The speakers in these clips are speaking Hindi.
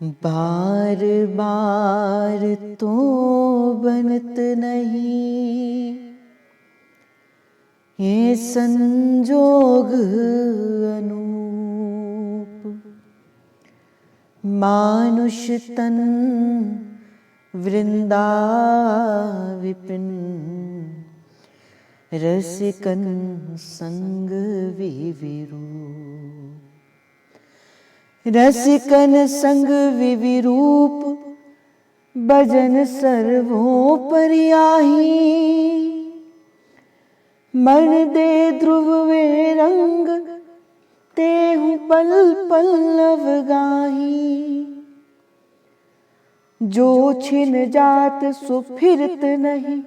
बार बार तो बनत नहीं ये संजोग अनूप। मानुष तन वृंदा विपिन रसिकन संग विविरूप। रसिकन संग विविरूप भजन सर्वोपरियाही। मन दे ध्रुव वे रंग तेहु पल पल अवगाही। जो छिन जात सो फिरत नहीं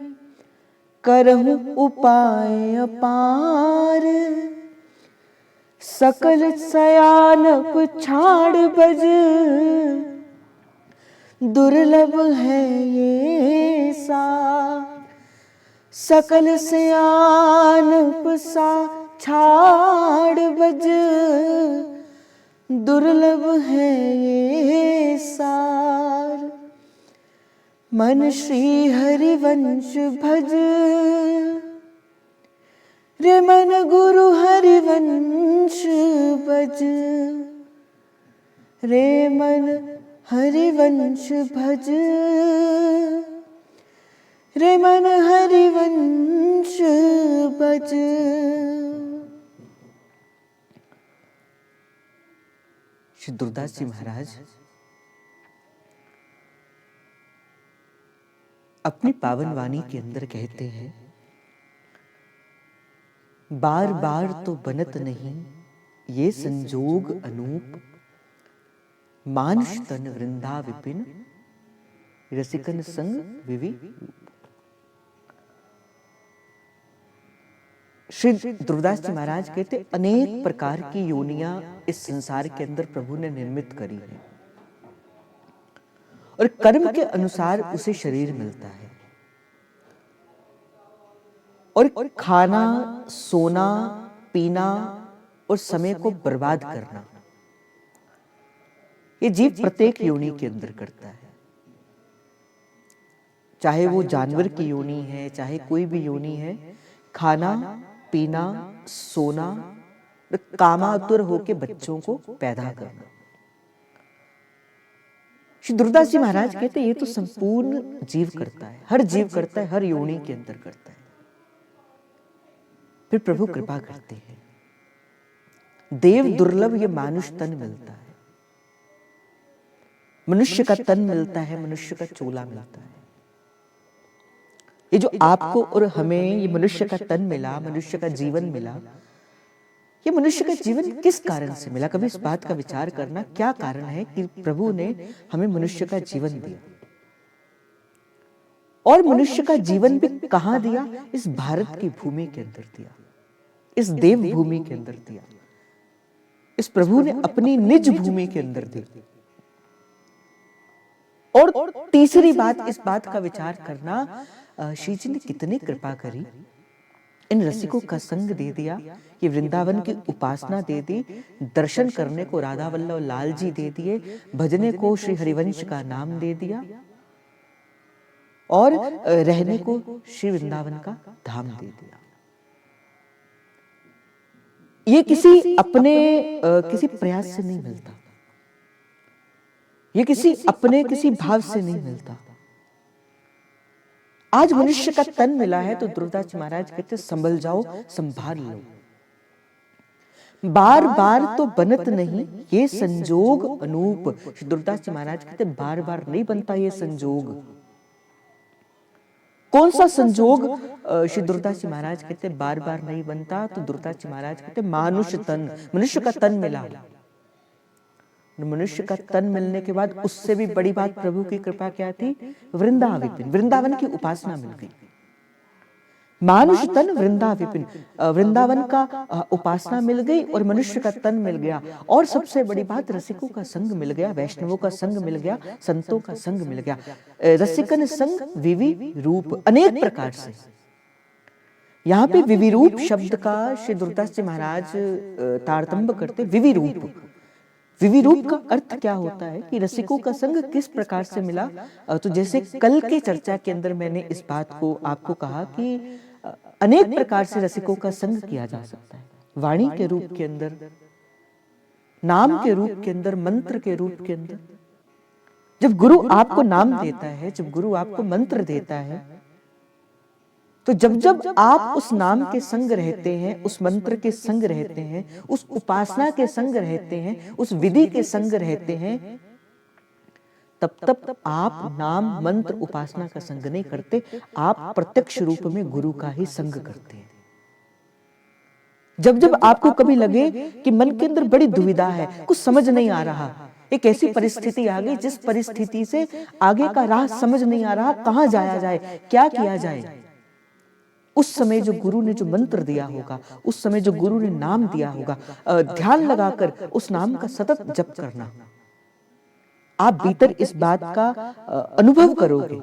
करहु उपाय अपार। सकल सयानप छाड़ बज दुर्लभ है ये सा। सकल सयानप सा छाड़ बज दुर्लभ है ये सार। मन श्री हरिवंश भज रे मन गुरु हरिवंश भज। रे मन हरिवंश भज रे मन हरिवंश भज। श्री दुर्दास जी महाराज अपनी पावन वाणी के अंदर कहते हैं, बार बार तो बनत नहीं ये संजोग अनूप। मानुष तन वृंदा विपिन रसिकन संग विवि। श्री दुर्दास जी महाराज कहते अनेक प्रकार की योनियां इस संसार के अंदर प्रभु ने निर्मित करी है और कर्म के अनुसार उसे शरीर मिलता है। और खाना, सोना, पीना और समय को बर्बाद करना ये जीव प्रत्येक योनि के अंदर करता है। चाहे वो जानवर की योनि है, चाहे कोई भी योनि है, खाना, पीना, सोना, कामातुर होके बच्चों को पैदा करना। श्री दुर्दास जी महाराज कहते ये तो संपूर्ण जीव करता है, हर जीव करता है, हर योनि के अंदर करता है। फिर प्रभु कृपा करते हैं, देव दुर्लभ ये मानुष तन मिलता है, मनुष्य का तन मिलता है, मनुष्य का चोला मिलता है। ये जो आपको और हमें ये मनुष्य का तन मिला, मनुष्य का जीवन मिला, ये मनुष्य का जीवन किस कारण से मिला? कभी इस बात का विचार करना, क्या कारण है कि प्रभु ने हमें मनुष्य का जीवन दिया? और मनुष्य का जीवन भी कहां दिया? इस भारत की भूमि के अंदर दिया, इस देव भूमि के अंदर दिया, इस प्रभु ने अपनी निज भूमि के अंदर दी। और तीसरी बात, इस बात का विचार करना, श्री जी ने कितनी कृपा करी, इन रसिकों का संग दे दिया, ये वृंदावन की उपासना दे दी, दर्शन करने को राधा वल्लभ लाल जी दे दिए, भजने को श्री हरिवंश का नाम दे दिया और रहने को श्री वृंदावन का धाम दे दिया। ये किसी अपने किसी प्रयास से नहीं मिलता, ये किसी अपने किसी भाव से नहीं मिलता। आज मनुष्य का तन मिला है तो दुर्दास जी महाराज कहते संभल जाओ, संभाल लो। बार बार तो बनत नहीं ये संजोग अनूप। श्री दुर्दास जी महाराज कहते बार बार नहीं बनता ये संजोग। कौन सा संजोग? श्री दुर्दास जी महाराज कहते बार बार नहीं बनता। तो दुर्दास जी महाराज कहते मानुष तन, मनुष्य का तन मिला। मनुष्य का तन मिलने के बाद उससे भी बड़ी बात प्रभु की कृपा क्या थी? वृंदा विपिन, वृंदावन की उपासना मिल गई। मानुष तन वृंदा विपिन, वृंदावन का उपासना मिल गई और मनुष्य का तन मिल गया। और सबसे बड़ी बात, रसिकों का संग मिल गया, वैष्णवों का संग मिल गया, संतों का संग मिल गया। रसिकन संग विवि रूप, अनेक प्रकार से। यहाँ पे विविरूप शब्द का श्री दुर्दास जी महाराज तारतम्य करते। विविरूप, विविरूप का अर्थ क्या होता है कि रसिकों का संग किस प्रकार से मिला। तो जैसे कल के चर्चा के अंदर मैंने इस बात को आपको कहा कि अनेक प्रकार से रसिकों का संग किया जा सकता है, वाणी के रूप के अंदर, नाम के रूप के अंदर, मंत्र के रूप के अंदर। जब गुरु आपको नाम देता है, जब गुरु आपको मंत्र देता है, तो जब जब आप उस नाम के संग रहते हैं, उस मंत्र के संग रहते हैं, उस उपासना के संग रहते हैं, उस विधि के संग रहते हैं, तब तब आप नाम मंत्र उपासना का संग नहीं करते, आप प्रत्यक्ष रूप में गुरु का ही संग करते हैं। जब जब आपको कभी लगे कि मन के अंदर बड़ी दुविधा है, कुछ समझ नहीं आ रहा, एक ऐसी परिस्थिति आ गई जिस परिस्थिति से आगे का राह समझ नहीं आ रहा, कहां जाया जाए, क्या किया जाए, उस समय जो गुरु ने जो मंत्र दिया होगा, उस समय जो गुरु ने नाम दिया होगा, ध्यान लगाकर उस नाम का सतत जप करना, आप भीतर इस बात का अनुभव करोगे,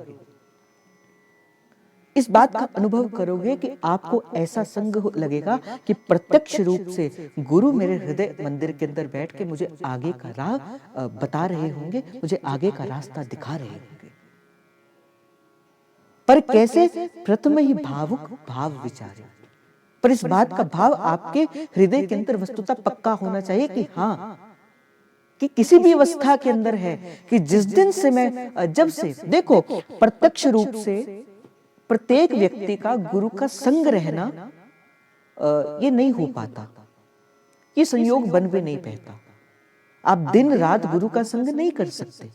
इस बात का अनुभव करोगे कि आपको ऐसा संग लगेगा कि प्रत्यक्ष रूप से गुरु मेरे हृदय मंदिर के अंदर बैठ के मुझे आगे का राह बता रहे होंगे, मुझे आगे का रास्ता दिखा रहे होंगे। पर कैसे? प्रथम ही भावुक भाव विचारे। पर इस बात का भाव आपके हृदय के अंदर वस्तुतः पक्का होना चाहिए कि हाँ, कि किसी भी अवस्था के अंदर है कि जिस दिन से मैं, जब से देखो प्रत्यक्ष रूप से प्रत्येक व्यक्ति का गुरु का संग रहना ये नहीं हो पाता, ये संयोग बन भी नहीं पाता। आप दिन रात गुरु का संग नहीं कर सकते,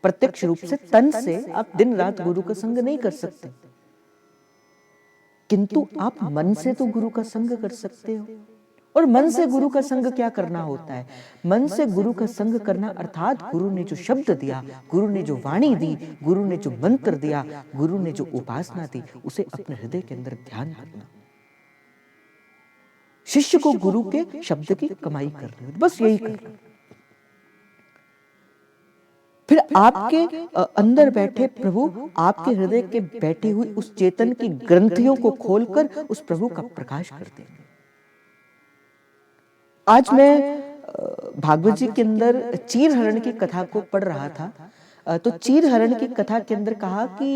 प्रत्यक्ष रूप से तन से आप दिन रात गुरु का संग नहीं कर सकते, किंतु आप मन से तो गुरु का संग कर सकते हो। और मन से गुरु का संग क्या करना होता है? मन से गुरु का संग करना अर्थात गुरु ने जो शब्द दिया, गुरु ने जो वाणी दी, गुरु ने जो मंत्र दिया, गुरु ने जो उपासना दी, उसे अपने हृदय के अंदर ध्यान करना। शिष्य को गुरु के शब्द की कमाई करनी, बस यही करना। फिर आपके अंदर बैठे प्रभु आपके हृदय के बैठी हुई उस चेतन की ग्रंथियों को खोलकर उस प्रभु का प्रकाश कर देंगे। आज मैं भागवत जी के अंदर चीर हरण की कथा को पढ़ रहा था, तो चीर हरण की कथा के अंदर कहा कि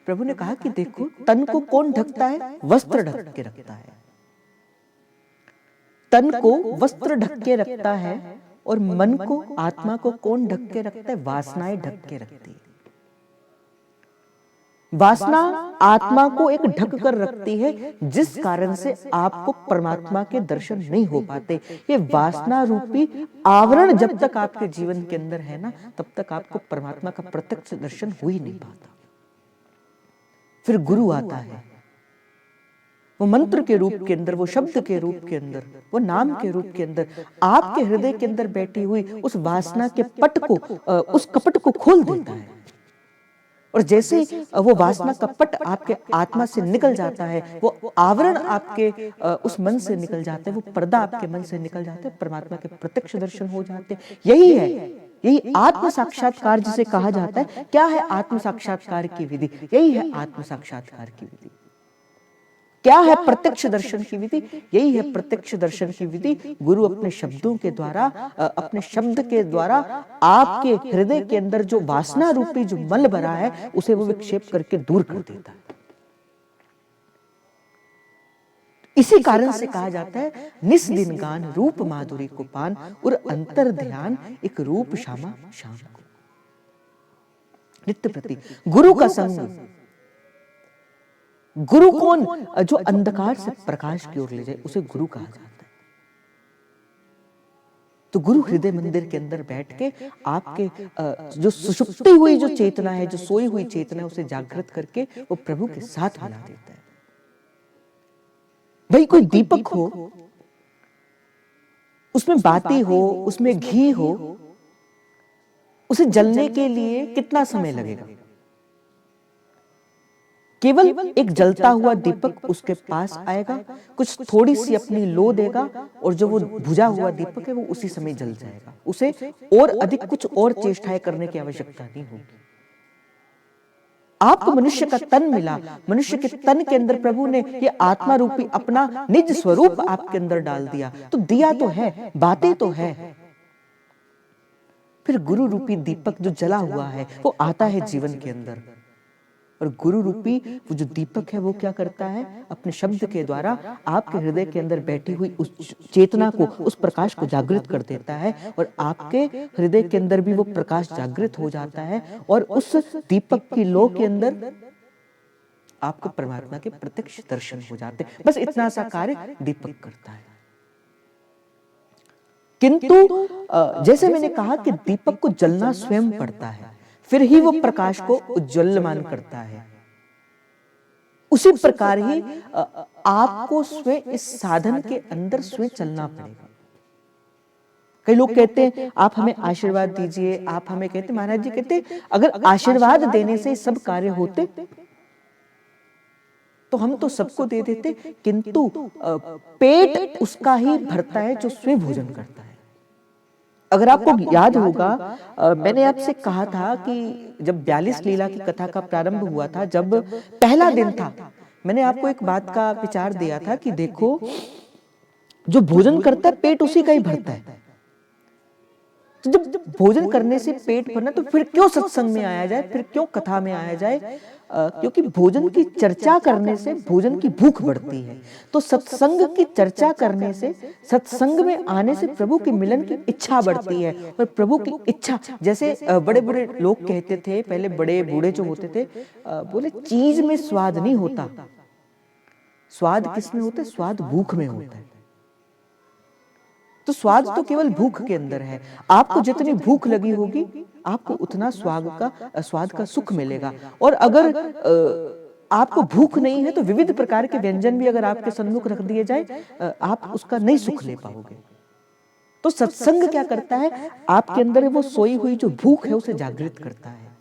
प्रभु ने कहा कि देखो, तन को कौन ढकता है? वस्त्र ढक के रखता है। तन को वस्त्र ढक के रखता है और मन को, आत्मा को कौन ढक के रखता है? वासनाएं ढक के रखती है। वासना आत्मा को एक ढक कर रखती है, जिस कारण से आपको परमात्मा के दर्शन नहीं हो पाते। ये वासना रूपी आवरण जब तक आपके जीवन के अंदर है ना, तब तक आपको परमात्मा का प्रत्यक्ष दर्शन हो ही नहीं पाता। फिर गुरु आता है, वो मंत्र के रूप के अंदर, वो शब्द के रूप के अंदर, वो नाम के रूप के अंदर आपके हृदय के अंदर बैठी हुई उस वासना के पट को, उस कपट को खोल देता है। और जैसे वो वासना का पट आपके आत्मा से निकल जाता है, वो आवरण आपके उस मन से निकल जाता है, वो पर्दा आपके मन से निकल जाता है, परमात्मा के प्रत्यक्ष दर्शन हो जाते हैं। यही है, यही आत्म साक्षात्कार जिसे कहा जाता है। क्या है आत्म साक्षात्कार की विधि? यही है आत्म साक्षात्कार की विधि। क्या है प्रत्यक्ष दर्शन की विधि? यही है प्रत्यक्ष दर्शन की विधि। गुरु अपने शब्दों के द्वारा, अपने शब्द के द्वारा आपके हृदय के अंदर जो वासना रूपी जो मल भरा है, उसे वो विक्षेप करके दूर कर देता है। इसी कारण से कहा जाता है, निस दिन गान रूप माधुरी को पान, और अंतर ध्यान एक रूप श्यामा शाम को। नित्य प्रति गुरु का संग। गुरु कौन? जो अंधकार से प्रकाश की ओर ले जाए, उसे गुरु कहा जाता है। तो गुरु हृदय मंदिर के अंदर बैठ के आपके जो सुषुप्ति हुई जो चेतना है, जो सोई हुई चेतना है, उसे जागृत करके वो प्रभु के साथ मिला देता है। भाई कोई दीपक हो, उसमें बाती हो, उसमें घी हो, उसे जलने के लिए कितना समय लगेगा? केवल एक जलता हुआ दीपक उसके पास आएगा, कुछ थोड़ी सी अपनी लो देगा, और जो वो बुझा हुआ दीपक है वो उसी समय जल जाएगा। उसे और अधिक कुछ और चेष्टाएं करने की आवश्यकता नहीं होगी। आपको मनुष्य का तन मिला, मनुष्य के तन के अंदर प्रभु ने ये आत्मा रूपी अपना निज स्वरूप आपके अंदर डाल दिया। तो दिया तो है, बातें तो है, फिर गुरु रूपी दीपक जो जला हुआ है वो आता है जीवन के अंदर, और गुरु रूपी वो जो दीपक है वो क्या करता है, अपने शब्द के द्वारा आपके हृदय के अंदर बैठी हुई उस चेतना को, उस प्रकाश को जागृत कर देता है, और आपके हृदय के अंदर भी वो प्रकाश जागृत हो जाता है, और उस दीपक की लौ के अंदर आपको परमात्मा के प्रत्यक्ष दर्शन हो जाते हैं। बस इतना सा कार्य दीपक करता है। किंतु जैसे मैंने कहा कि दीपक को जलना स्वयं पड़ता है, फिर ही वो प्रकाश को उज्ज्वलमान करता है। उसी प्रकार ही आपको स्वयं इस साधन के अंदर स्वयं चलना पड़ेगा। कई लोग कहते हैं आप हमें आशीर्वाद दीजिए, आप हमें कहते, महाराज जी कहते अगर आशीर्वाद देने से सब कार्य होते तो हम तो सबको दे देते, किंतु पेट उसका ही भरता है जो स्वयं भोजन करता है। अगर आपको याद होगा, मैंने आपसे कहा था कि जब 42 लीला की कथा का प्रारंभ हुआ था, जब पहला दिन था, मैंने आपको एक बात का विचार दिया था कि देखो, जो भोजन करता है पेट उसी का ही भरता है। तो जब भोजन करने से पेट भरना, तो फिर क्यों सत्संग में आया जाए, फिर क्यों कथा में आया जाए? क्योंकि भोजन की चर्चा करने से भोजन की भूख बढ़ती है। तो सत्संग की चर्चा करने से, सत्संग में आने से प्रभु के मिलन की इच्छा बढ़ती है। और प्रभु की इच्छा, जैसे बड़े बड़े लोग कहते थे, पहले बड़े बूढ़े जो होते थे, बोले चीज में स्वाद नहीं होता, स्वाद किसमें होता है? स्वाद भूख में होता है। तो स्वाद तो केवल भूख के अंदर है। आपको जितनी भूख लगी होगी, आपको उतना स्वाद का सुख मिलेगा। और अगर आपको भूख नहीं है, तो विविध प्रकार के व्यंजन भी अगर आपके सम्मुख रख दिए जाए, आप उसका नहीं सुख ले पाओगे। तो सत्संग क्या करता है? आपके अंदर वो सोई हुई जो भूख है उसे जागृत करता है।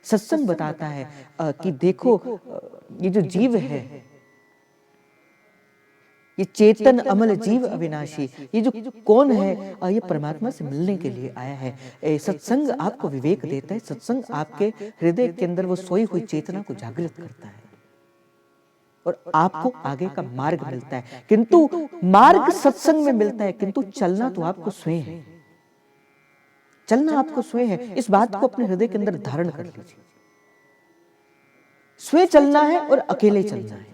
सत्संग बताता है कि देखो, ये जो जीव है, ये चेतन अमल जीव अविनाशी, ये जो कौन है? ये परमात्मा से मिलने के लिए आया है। सत्संग आपको विवेक देता है, सत्संग आपके हृदय के अंदर वो सोई हुई चेतना को जागृत करता है, और आपको आगे का मार्ग मिलता है। किंतु मार्ग सत्संग में मिलता है, किंतु चलना तो आपको स्वयं है। चलना आपको स्वयं है। इस बात को अपने हृदय के अंदर धारण कर लीजिए। स्वयं चलना है और अकेले चलना है।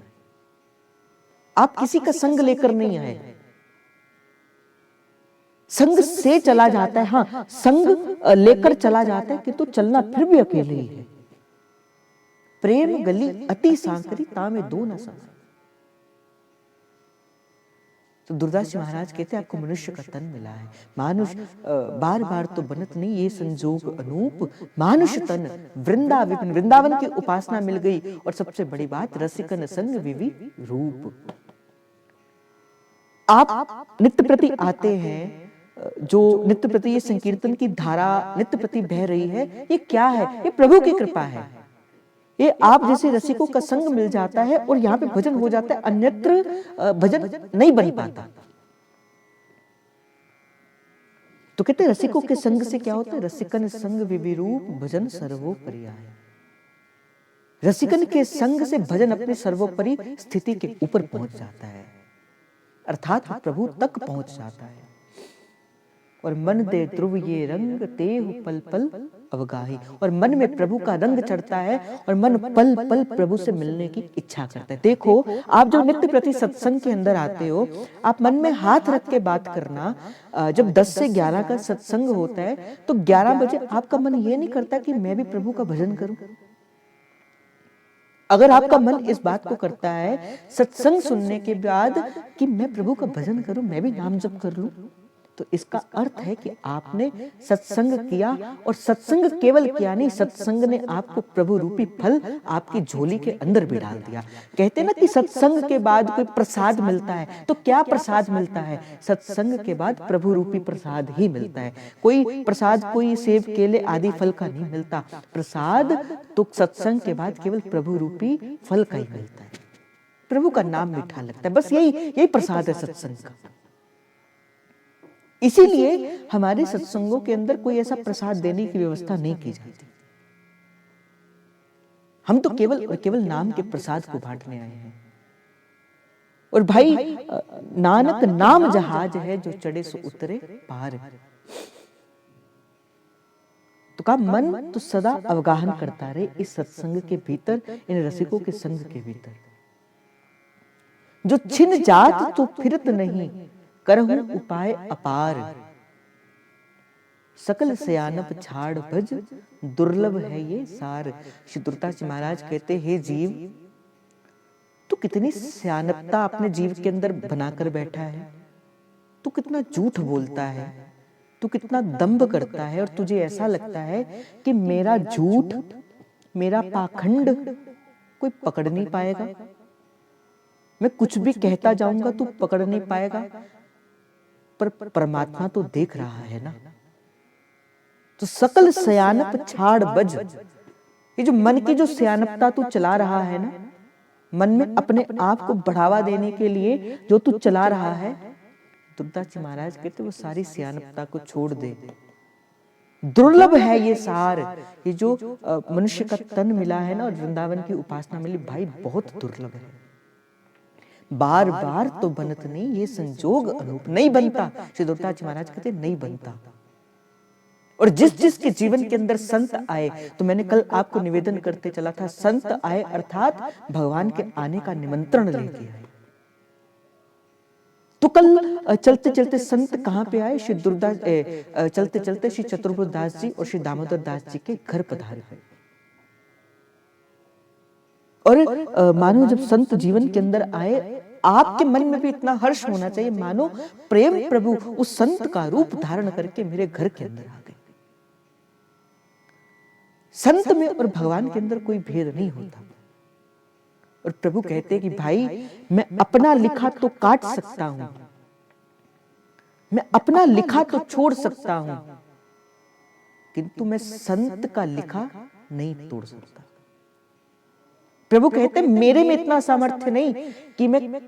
आप किसी का संग लेकर नहीं आए। संग से चला जाता है, हाँ, संग लेकर चला जाता है, किंतु चलना फिर भी अकेले ही है। प्रेम गली अति सांकरी, तामे दो न संग। तो दुर्दास जी महाराज कहते हैं आपको मनुष्य का तन मिला है। मानुष बार बार तो बनत नहीं, ये संजोग अनूप, मानुष तन वृंदा विपिन। वृंदावन की उपासना मिल गई, और सबसे बड़ी बात रसिकन संग विवि रूप। आप नित्य प्रति आते हैं, जो नित्य प्रति ये संकीर्तन की धारा नित्य प्रति बह रही है, ये क्या है? ये प्रभु की कृपा है। ये आप जैसे रसिकों का संग मिल जाता है और यहाँ पे भजन हो जाता है, अन्यत्र भजन नहीं बन पाता। तो कहते हैं रसिकों के संग से क्या होता है? रसिकन संग विविरूप भजन सर्वोपरि आए। रसिकन के संग से भजन अपने सर्वोपरि स्थिति के ऊपर पहुंच जाता है, अर्थात प्रभु तक पहुंच जाता है। और मन दे ध्रुव ये रंग तेहु पल पल अवगाही। और मन में प्रभु का रंग चढ़ता है, और मन पल पल प्रभु से मिलने की इच्छा करता है। देखो, आप जो नित्य प्रति सत्संग के अंदर आते हो, आप मन में हाथ रख के बात करना। जब 10 से 11 का सत्संग होता है, तो 11 बजे आपका मन ये नहीं करता कि मैं भी प्रभु का भजन करूं। अगर आपका मन इस बात को करता है सत्संग सुनने के बाद कि मैं प्रभु का भजन करूं, मैं भी नाम जप कर लूं, तो इसका अर्थ है कि आपने सत्संग किया। और सत्संग केवल किया नहीं, सत्संग ने आपको प्रभु रूपी फल आपकी झोली के अंदर भी डाल दिया। कहते ना कि सत्संग के बाद कोई प्रसाद मिलता है, तो क्या प्रसाद मिलता है? सत्संग के बाद प्रभु रूपी प्रसाद ही मिलता है। कोई प्रसाद कोई सेब केले आदि फल का नहीं मिलता। प्रसाद तो सत्संग के बाद केवल प्रभु रूपी फल का ही मिलता है। प्रभु का नाम मीठा लगता है, बस यही प्रसाद है सत्संग का। इसीलिए हमारे सत्संगों के अंदर कोई ऐसा प्रसाद देने की व्यवस्था नहीं की जाती। हम तो केवल नाम के प्रसाद को बांटने आए हैं। और भाई, नानक नाम जहाज है, जो चढ़े सो उतरे पार। तो कहा मन तो सदा अवगाहन करता रहे इस सत्संग के भीतर, इन रसिकों के संग के भीतर। जो छिन जात तो फिरत नहीं, करहूं उपाय अपार। सकल सयानप छाड़ भज, दुर्लभ है ये सार। श्री दुर्दास जी महाराज कहते, हे जीव, तू कितनी सयानपता अपने जीव के अंदर बनाकर बैठा है, तू कितना झूठ बोलता है, तू कितना दंभ करता है, और तुझे ऐसा लगता है कि मेरा झूठ, मेरा पाखंड कोई पकड़ नहीं पाएगा, मैं कुछ भी कहता जाऊंगा तू पकड़ नहीं पाएगा। पर परमात्मा तो देख रहा है ना। तो सकल सयानप छाड़ बज, ये जो मन की जो सयानपता तू चला रहा है ना, मन में अपने आप को बढ़ावा देने के लिए जो तू चला रहा है, दुर्दास जी महाराज कहते वो सारी सयानपता को छोड़ दे। दुर्लभ है ये सार, ये जो मनुष्य का तन मिला है ना और वृंदावन की उपासना मिली, भाई बहुत दुर्लभ है। बार बार तो बनत नहीं, ये संजोग अनूप नहीं बनता। श्री दुर्दास जी महाराज कहते नहीं बनता। और जिस जिस के जीवन के अंदर संत आए, तो मैंने कल आपको निवेदन करते चला था, संत आए अर्थात भगवान के आने का निमंत्रण लेके आए। तो कल चलते चलते संत कहां पे आए? श्री दुर्दास चलते चलते श्री चतुर्भुज दास जी और श्री दामोदर दास जी के घर पधारे। और मानो जब संत जीवन के अंदर आए, आपके मन में भी इतना हर्ष होना चाहिए, मानो प्रेम प्रभु उस संत का रूप धारण करके मेरे घर के अंदर आ गए। संत में और भगवान के अंदर कोई भेद नहीं होता। और प्रभु कहते कि भाई मैं अपना लिखा तो काट सकता हूं, मैं अपना लिखा तो छोड़ सकता हूं, किंतु मैं संत का लिखा नहीं तोड़ सकता। प्रभु कहते मेरे में इतना सामर्थ्य नहीं कि मैं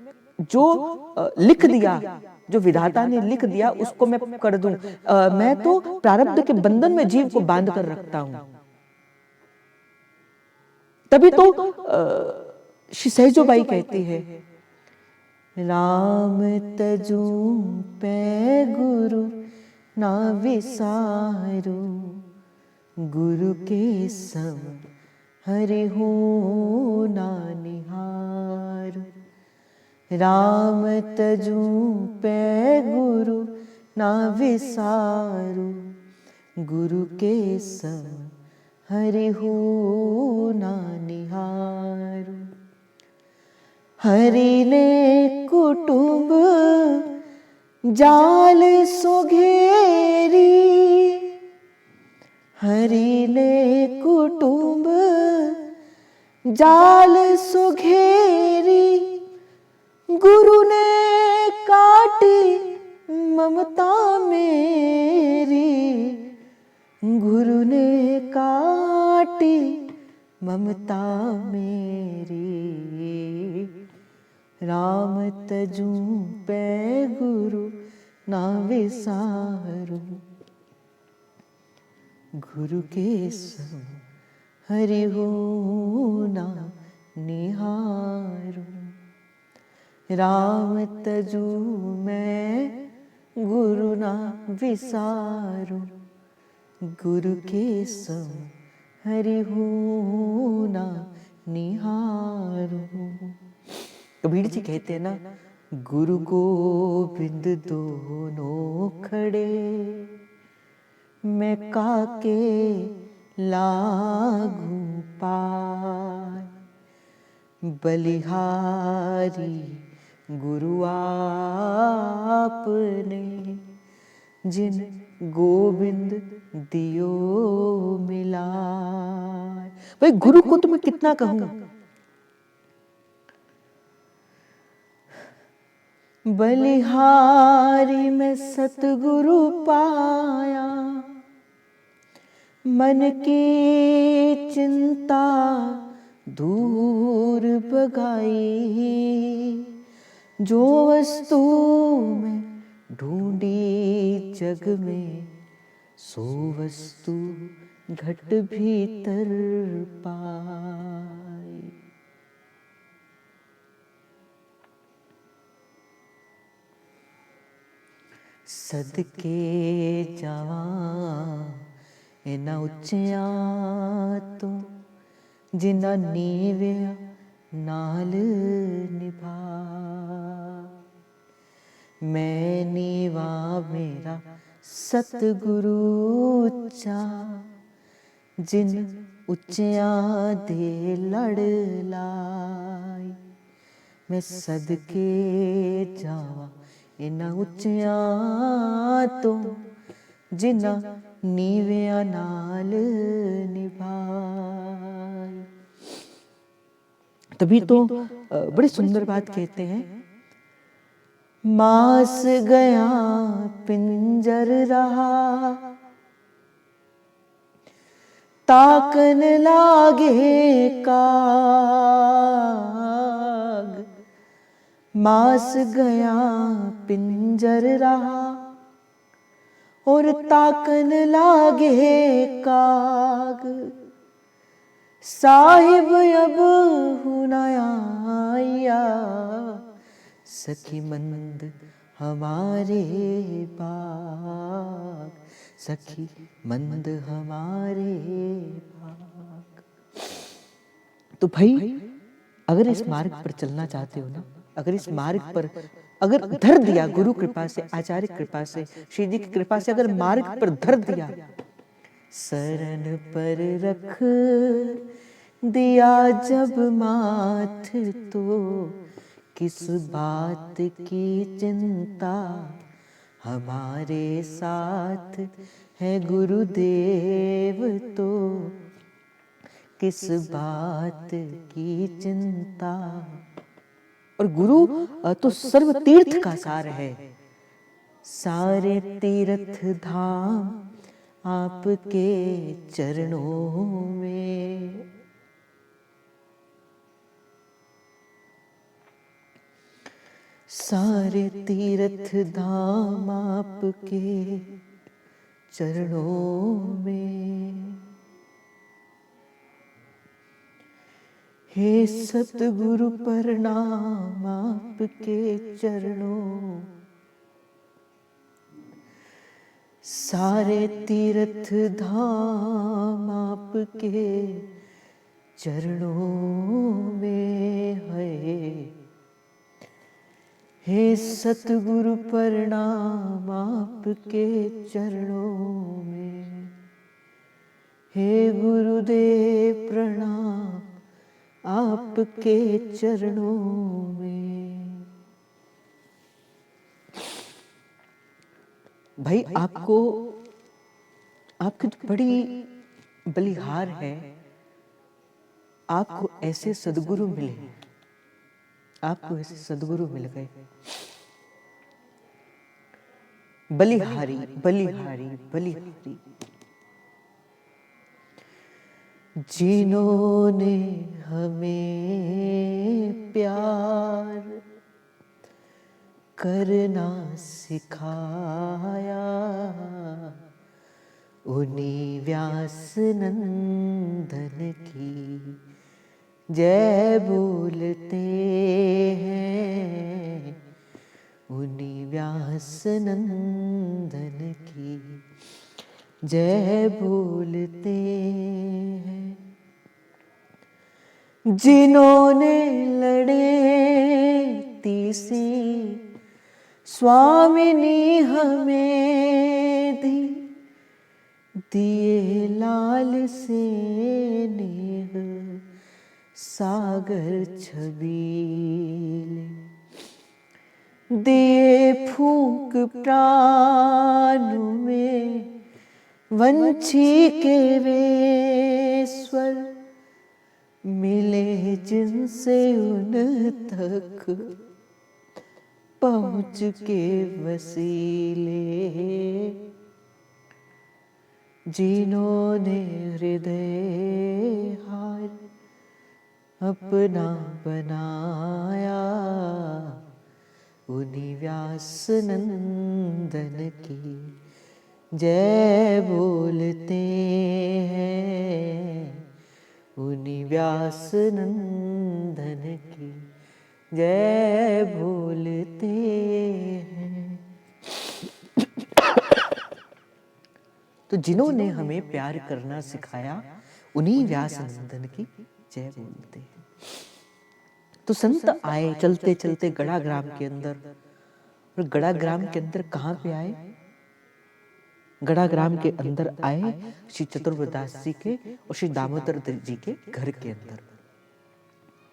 जो लिख दिया, जो विधाता ने लिख दिया उसको मैं कर दूं। मैं तो प्रारब्ध के बंधन में जीव को बांध कर रखता हूं। तभी तो श्री सहजोबाई कहती है, राम तजू पै गुरु ना विसारो, गुरु के सम हरि हो ना निहार। राम तजू पै गुरु ना विसारो, गुरु के सम हरि हो ना निहारो। हरि ने कुटुंब जाल सुघेरी, हरि ने कुटुंब जाल सुघेरी, गुरु ने काटी ममता मेरी, गुरु ने काटी ममता मेरी। राम तजू पै गुरु ना विसारू, गुरु के सम हरि हो ना निहारू। राम तजू मैं गुरु ना विसारू, गुरु के सम हरि हो ना निहारू। कबीर जी कहते हैं ना, गुरु गोबिंद दोनों खड़े, मैं काके लागू पाय। बलिहारी गुरु आपने, जिन गोविंद दियो मिलाय। भाई गुरु को तो मैं कितना कहूं। बलिहारी में सतगुरु पाया, मन की चिंता दूर भगाई। जो वस्तु में ढूंढी जग में, सो वस्तु घट भीतर पाई। सदके जावा इन्हां उच्चियां तो जिन्हां नीवियां नाल निभा। मैं नीवा मेरा सतगुरु उच्चा, जिन उच्चियां दे लड़ लाई। मैं सदके जावा इन्हां उच्चियां तो जिन्हां नीवियां नाल निभाई। तभी तो बड़ी सुंदर बात कहते हैं, मास गया पिंजर रहा, ताकन लागे काग। मास गया पिंजर रहा और ताकन लागे काग। साहिब अब हुनाया, सखी मंद हमारे बाग। सखी मंद हमारे बाग। तो भाई अगर इस मार्ग पर चलना चाहते हो ना, अगर इस मार्ग पर अगर धर दिया गुरु कृपा से, आचार्य कृपा से, श्री जी की कृपा से अगर मार्ग पर धर दिया, शरण पर रख दिया जब माथ तो किस बात की चिंता। हमारे साथ है गुरुदेव तो किस बात की चिंता। और गुरु तो सर्व तीर्थ का सार है। सारे तीर्थ धाम आपके चरणों में। सारे तीर्थ धाम आपके चरणों में। हे सतगुरु प्रणाम आपके चरणों। सारे तीर्थ धाम आपके चरणों में है। हे सतगुरु प्रणाम आपके चरणों में। हे गुरुदेव प्रणाम आपके चरणों में। भाई आपको, आपकी तो बड़ी बलिहार है, आपको ऐसे सद्गुरु मिले, आपको ऐसे सद्गुरु मिल गए। बलिहारी बलिहारी बलिहारी, जिन्होंने हमें प्यार करना सिखाया, उन्हीं व्यास नंदन की जय बोलते हैं। उन्हीं व्यास नंदन की जय बोलते हैं। जिन्होंने लड़े तीसी स्वामिनी हमें दी, दिए लाल से नेह सागर छबीले। दिए फूंक प्राण में वंशी के वे स्वर, मिले जिनसे उन तक पहुँच के वसीले। जिन्होंने हृदय हार अपना बनाया, उन्हीं व्यास नंदन की जय बोलते हैं। उन्हीं व्यास नंदन की जय बोलते हैं। तो जिन्होंने हमें प्यार करना सिखाया उन्हीं व्यास नंदन की जय बोलते हैं। तो संत आए चलते चलते गड़ा ग्राम के अंदर, और गड़ा ग्राम के अंदर कहां पे आए? गड़ा ग्राम के अंदर आए श्री चतुर्वेदास जी के और श्री दामोदर जी के घर के अंदर।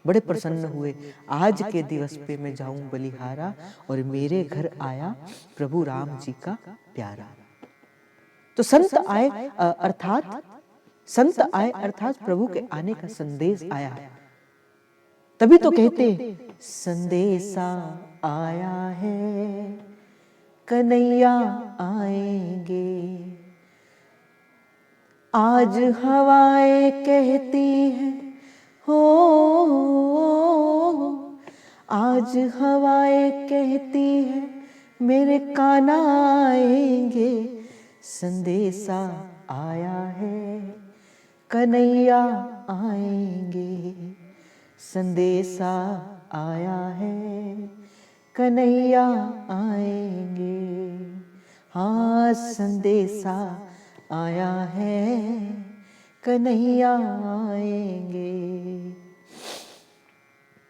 बड़े प्रसन्न हुए, आज के दिवस पे मैं जाऊं बलिहारा और मेरे घर आया प्रभु राम जी का प्यारा। तो संत आए अर्थात प्रभु के आने का संदेश आया। तभी तो कहते संदेशा आया है कन्हैया आएंगे, आज हवाएं कहती हैं हो, आज हवाएं कहती हैं मेरे कान्हा आएंगे, संदेशा आया है कन्हैया आएंगे, संदेशा आया है कन्हैया आएंगे। हाँ संदेशा आया है कन्हैया आएंगे।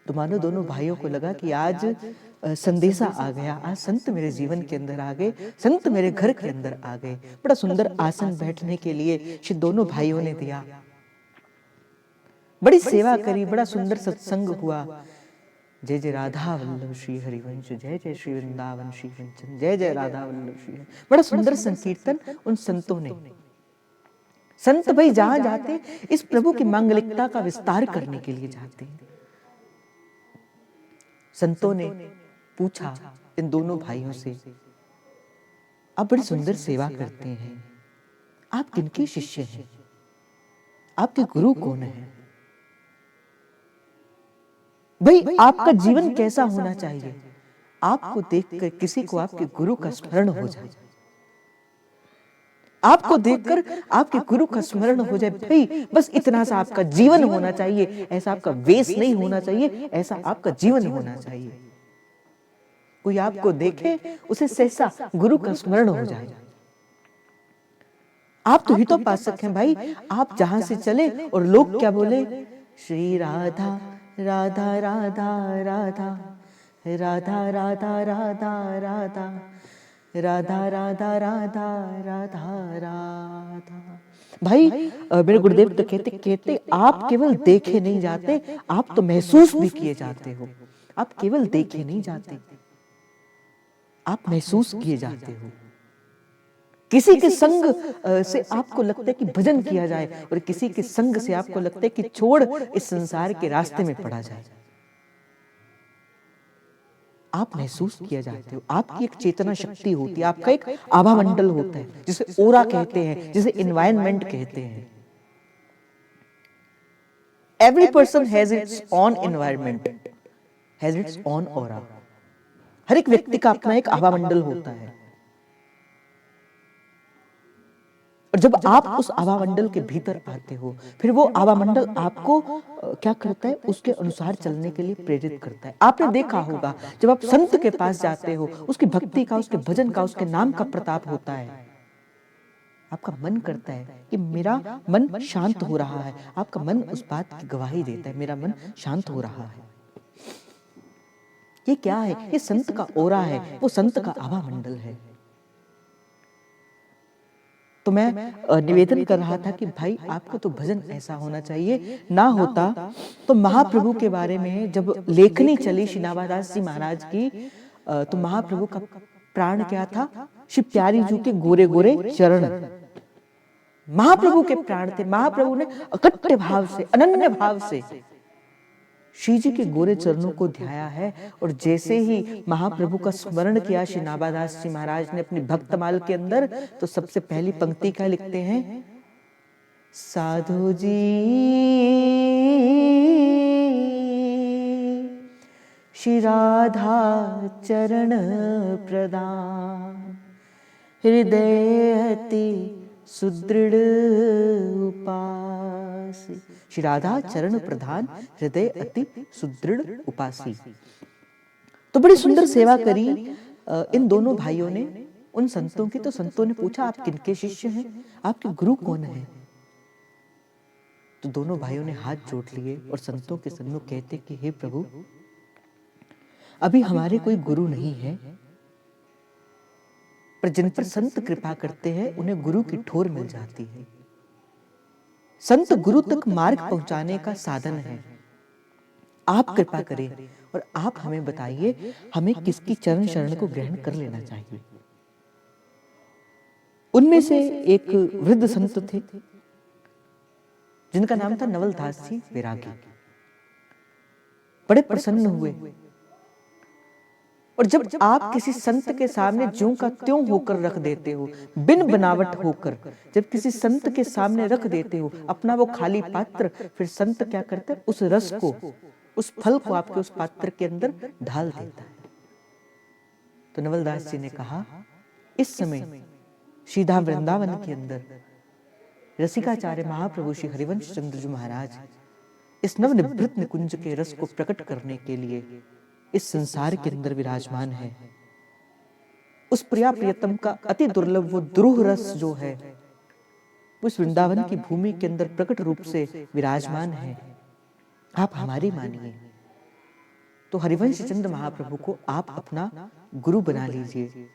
तो मानो दोनों भाइयों को लगा कि आज संदेशा आ गया, आज संत मेरे जीवन के अंदर आ गए, संत मेरे घर के अंदर आ गए। बड़ा सुंदर आसन बैठने के लिए श्री दोनों भाइयों ने दिया, बड़ी सेवा करी, बड़ा सुंदर सत्संग हुआ। जय जय राधा वल्लभ श्री हरिवंश, जय जय श्री वृंदावन श्री वंचन, जय जय राधा वल्लभ श्री। बड़ा सुंदर संकीर्तन उन संतों ने। संत भाई जहां जाते इस प्रभु की मांगलिकता का विस्तार करने के लिए जाते हैं। संतों ने पूछा इन दोनों भाइयों से, आप बड़ी सुंदर सेवा करते हैं, आप किनके शिष्य हैं, आपके गुरु कौन है? भाई आपका जीवन कैसा होना चाहिए? आपको देखकर किसी को आपके गुरु का स्मरण हो जाए, आपको देखकर आपके गुरु का स्मरण हो जाए। भाई बस इतना सा आपका जीवन होना चाहिए, ऐसा आपका वेश नहीं होना चाहिए, ऐसा आपका जीवन होना चाहिए। कोई आपको देखे उसे सहसा गुरु का स्मरण हो जाए। आप तो हितोपासक हैं भाई, आप जहां से चले और लोग क्या बोले, श्री राधा राधा राधा राधा राधा राधा राधा राधा राधा राधा राधा राधा राधा। भाई मेरे गुरुदेव तो कहते आप केवल देखे नहीं जाते, आप तो महसूस भी किए जाते हो। आप केवल देखे नहीं जाते, आप महसूस किए जाते हो। किसी के संग से आपको लगता है कि भजन किया जाए, और किसी के संग से आपको लगता है कि छोड़ इस संसार के रास्ते में पड़ा जाए। आप महसूस किया जाते हो, आपकी एक चेतना शक्ति होती है, आपका एक आभा मंडल होता है, जिसे ओरा कहते हैं, जिसे एनवायरनमेंट कहते हैं। Every person has its own environment, has its own aura. हर एक व्यक्ति का अपना एक आभा मंडल होता है, और जब आप उस आभा मंडल के भीतर आते हो, फिर वो आभा मंडल आपको क्या करता है, उसके अनुसार चलने के लिए प्रेरित करता है। आपने देखा होगा जब आप संत के पास जाते हो, उसकी भक्ति का, उसके भजन का, उसके नाम का प्रताप होता है, आपका मन करता है कि मेरा मन शांत हो रहा है। आपका मन उस बात की गवाही देता है, मेरा मन शांत हो रहा है। ये क्या है? ये संत का ओरा है, वो संत का आभा मंडल है। तो मैं निवेदन कर रहा था कि भाई आपका तो भजन ऐसा होना चाहिए। ना होता तो महाप्रभु के बारे में जब लेखनी चली श्री नाभादास जी महाराज की, तो महाप्रभु का प्राण क्या था? श्री प्यारी जू के गोरे गोरे चरण महाप्रभु के प्राण थे। महाप्रभु ने अकट्य भाव से, अनन्य भाव से श्री जी के गोरे चरणों को ध्याया है। और जैसे ही महाप्रभु का स्मरण किया श्री नाभादास जी महाराज ने अपनी भक्तमाल के अंदर, तो सबसे पहली पंक्ति क्या लिखते हैं? साधु जी श्री राधा चरण प्रदान, हृदय अति सुदृढ़ उपासी। श्री राधा चरण प्रधान, हृदय अति सुदृढ़ उपासी। तो बड़ी सुंदर सेवा करी इन दोनों भाइयों ने, उन संतों की। तो संतों ने पूछा, आप किनके शिष्य हैं, आपके गुरु कौन है? तो दोनों भाइयों ने हाथ जोड़ लिए और संतों के सन्मुख कहते कि हे प्रभु, अभी हमारे कोई गुरु नहीं है, पर जिन पर संत कृपा करते हैं उन्हें गुरु की ठोर मिल जाती है। संत गुरु तक मार्ग पहुंचाने का साधन है। आप कृपा करें और आप हमें बताइए, हमें किसकी चरण शरण को ग्रहण कर लेना चाहिए। उनमें से एक वृद्ध संत थे जिनका नाम था नवलदास जी वैरागी। बड़े प्रसन्न हुए, और जब आप किसी संत के सामने ज्यों का त्यों होकर रख देते हो, बिन बनावट होकर जब किसी संत के सामने रख देते हो अपना वो खाली पात्र, फिर संत क्या करता है, उस रस को, उस फल को आपके उस पात्र के अंदर ढाल देता है। तो नवलदास जी ने कहा, इस समय श्रीधाम वृंदावन के अंदर रसिकाचार्य महाप्रभु श्री हरिवंश चंद्र जी महाराज इस नवनिभृत निकुंज के रस को प्रकट करने के लिए इस संसार के अंदर विराजमान है। उस प्रिया प्रियतम का अति दुर्लभ वो द्रुह रस जो है, उस वृंदावन की भूमि के अंदर प्रकट रूप से विराजमान है। आप हमारी मानिए। तो हरिवंश चंद्र महाप्रभु को आप अपना गुरु बना लीजिए।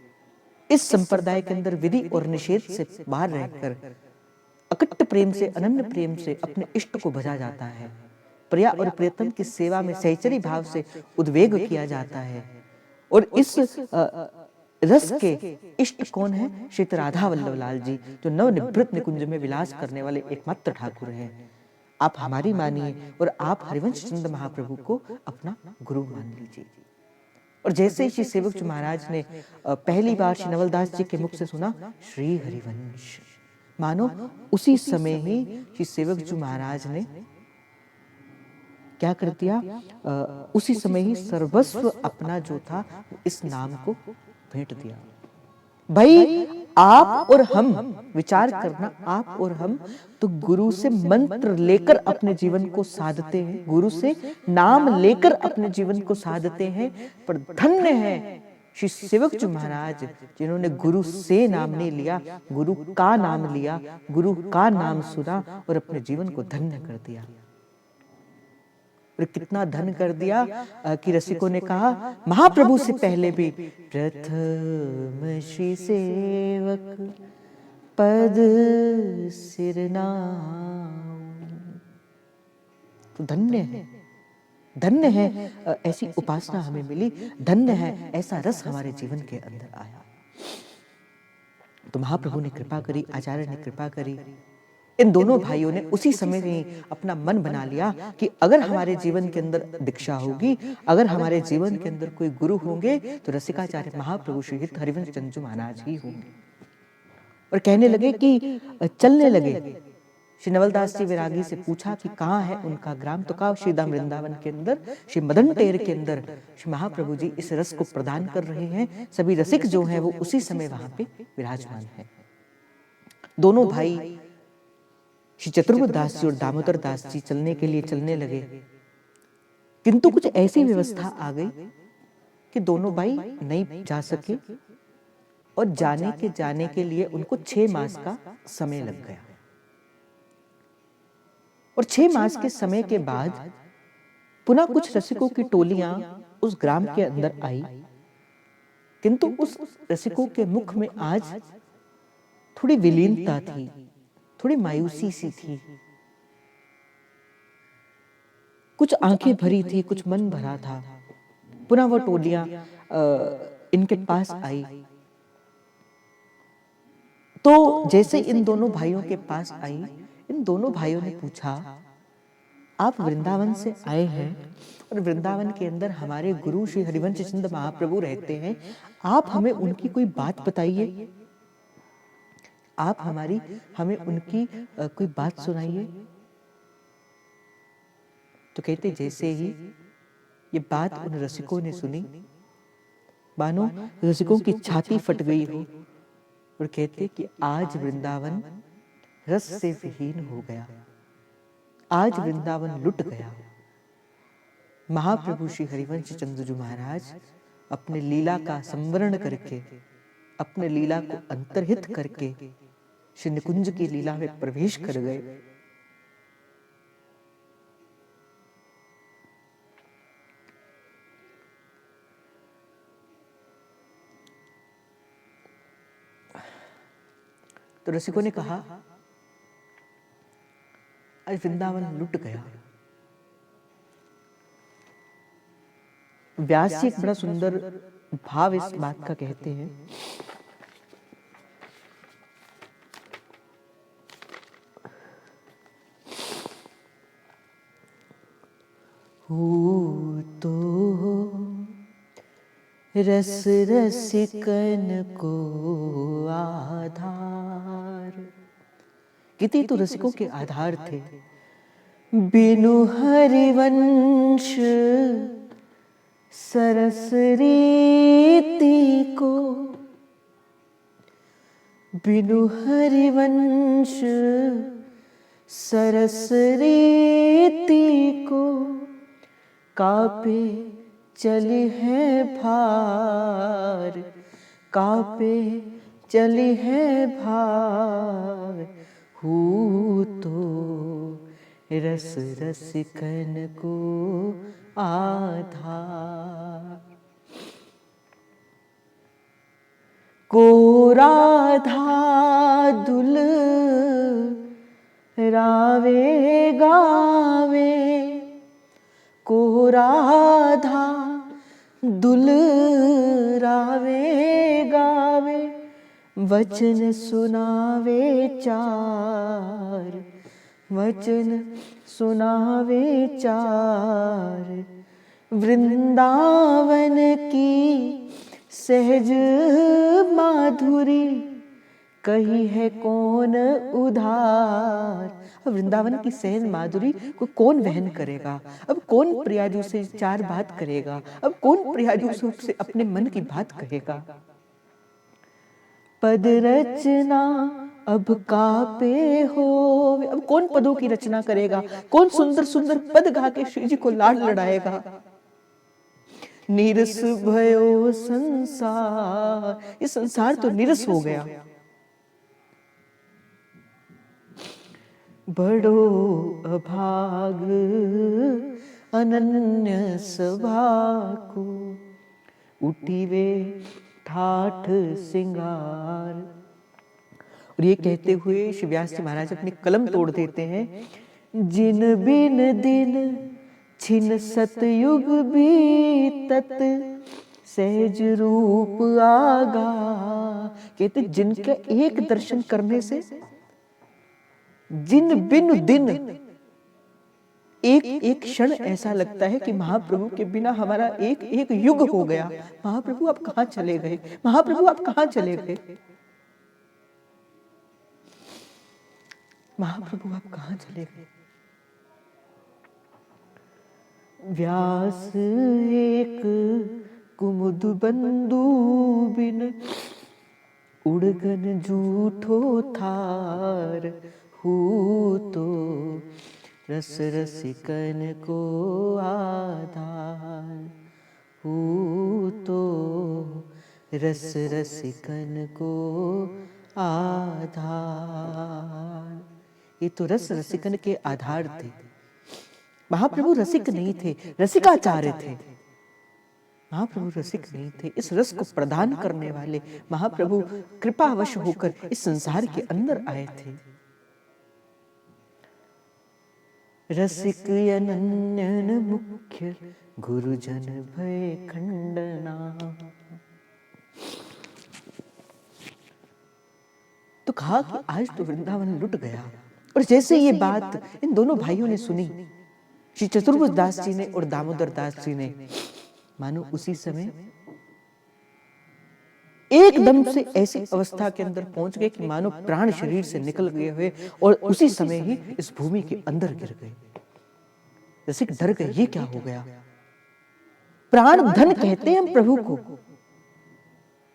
इस संप्रदाय के अंदर विधि और निषेध से बाहर रहकर अकट्ट प्रेम से, अनन्य प्रेम से अपने इष्ट को भजा जाता है। प्रिया और प्रियतम की सेवा में सहचरी भाव से उद्वेग किया जाता है। और इस रस के इष्ट कौन है? श्री राधा वल्लभ लाल जी, जो नवनिभृत निकुंज में विलास करने वाले एकमात्र ठाकुर हैं। आप हमारी मानिए और आप हरिवंश चंद्र महाप्रभु को अपना गुरु मान लीजिए। और जैसे ही श्री सेवक जी महाराज ने पहली बार श्री नवलदास जी के मुख से सुना श्री हरिवंश, मानो उसी समय ही श्री सेवक जी महाराज ने क्या कर दिया, उसी समय ही सर्वस्व अपना जो था इस नाम को भेंट दिया। भाई आप और हम, विचार करना, आप और हम तो गुरु से मंत्र लेकर अपने जीवन को साधते हैं, गुरु से नाम लेकर अपने जीवन को साधते हैं। पर धन्य है श्री सेवक जी महाराज जिन्होंने गुरु से नाम नहीं लिया, गुरु का नाम लिया, गुरु का नाम सुना और अपने जीवन को धन्य कर दिया। और कितना धन कर दिया कि रसिकों ने कहा महाप्रभु से पहले भी प्रथम श्री सेवक पद सिर नाम। तो धन्य है, धन्य है ऐसी उपासना हमें मिली, धन्य है ऐसा रस हमारे जीवन के अंदर आया। तो महाप्रभु ने कृपा करी, आचार्य ने कृपा करी। इन दोनों भाइयों ने उसी समय में अपना मन बना लिया कि अगर हमारे जीवन के अंदर दीक्षा होगी, अगर हमारे जीवन के अंदर कोई गुरु होंगे तो रसिकाचार्य महाप्रभु श्री हरिवंश चंद्र जी महाराज ही होंगे। और कहने लगे कि चलने लगे। श्री नवलदास जी वैरागी से पूछा कि कहाँ है उनका ग्राम, तो कहा श्रीधाम वृंदावन के अंदर श्री मदन टेर के अंदर श्री महाप्रभु जी इस रस को प्रदान कर रहे हैं। सभी रसिक जो हैं वो उसी समय वहां पे विराजमान है। दोनों भाई श्री चतुर्बुद्ध दास जी और दामोदर दास जी चलने के लिए चलने लगे, किंतु कुछ ऐसी व्यवस्था आ गई कि दोनों भाई नहीं जा सके और जाने के लिए उनको 6 मास का समय लग गया। और 6 मास के समय के बाद पुनः कुछ रसिकों की टोलियां उस ग्राम के अंदर आई, किंतु उस रसिकों के मुख में आज थोड़ी विलीनता थी, थोड़ी मायूसी सी थी, कुछ आंखें भरी थी, कुछ मन भरा था। पुनः वो टोलियां इनके पास आई। तो जैसे इन दोनों भाइयों के पास आई, इन दोनों भाइयों ने पूछा आप वृंदावन से आए हैं और वृंदावन के अंदर हमारे गुरु श्री हरिवंश चंद्र महाप्रभु रहते हैं, आप हमें उनकी कोई बात बताइए, आप हमें उनकी कोई बात सुनाइए। तो कहते जैसे ही ये बात उन रसिकों ने सुनी, मानो रसिकों की छाती फट गई हो, और कहते कि आज वृंदावन रस से विहीन हो गया, आज वृंदावन लुट गया। महाप्रभु श्री हरिवंश चंद्र जी महाराज अपने लीला का संवरण करके अपने लीला को अंतर्हित करके श्री निकुंज की लीला में प्रवेश कर गए। तो रसिकों ने कहा आज वृंदावन लुट गया। व्यास जी एक बड़ा सुंदर भाव इस बात का कहते हैं। हो तो रस रसिकन को आधार, कितने तो रसिकों के आधार थे। बिनु हरिवंश सरस रीति को, बिनु हरिवंश सरस रीति को, कापे चली है भार, कापे चली है भार। हूँ तो रस रसिकन को आधार। को राधा दुल रावे गावे, को राधा दुल रावे गावे, वचन सुनावे चार, वचन सुनावे चार। वृंदावन की सहज माधुरी, कही है कौन उधार। अब वृंदावन की सहज माधुरी को कौन वहन करेगा? अब कौन प्रियाजू से चार बात करेगा? अब कौन प्रियाजू से अपने मन की बात कहेगा? पद रचना अब कापे हो, अब कौन पदों की रचना करेगा? कौन सुंदर सुंदर पद गा के श्री जी को लाड लड़ाएगा? नीरस भयो संसार, ये संसार तो नीरस हो गया। बड़ो अभाग अनन्य सभा को, उठी वे ठाठ सिंगार। और ये कहते हुए श्री व्यास जी महाराज अपनी कलम तोड़ देते हैं। जिन बिन दिन छिन सतयुग बीतत, सहज रूप आगा। कहते जिनका एक दर्शन करने से, जिन बिन दिन, एक एक क्षण ऐसा लगता है कि महाप्रभु के बिना हमारा एक एक युग हो गया। महाप्रभु आप कहां चले गए? महाप्रभु आप कहां चले गए? महाप्रभु आप कहां चले गए? व्यास एक कुमुद बंधु बिन, उड़गन जूठो थार। हूँ तो रस रसिकन को आधार, हूँ तो रस रसिकन को आधार। ये तो रस रसिकन के आधार थे। महाप्रभु रसिक नहीं थे, रसिकाचार्य थे। महाप्रभु रसिक नहीं थे, इस रस को प्रदान करने वाले महाप्रभु कृपावश होकर इस संसार के अंदर आए थे। रसिक अनन्यन मुख्य गुरुजन भय खंडना। तो कहा कि आज तो वृंदावन लुट गया। और जैसे ये बात इन दोनों भाइयों ने सुनी, श्री चतुर्भुज दास जी ने और दामोदर दास जी ने, मानो उसी समय एकदम से ऐसी अवस्था के अंदर पहुंच गए कि मानो प्राण शरीर से निकल गए हुए और उसी समय ही इस भूमि के अंदर गिर गए। जैसे डर गए, ये क्या हो गया? प्राण धन कहते हैं हम प्रभु को।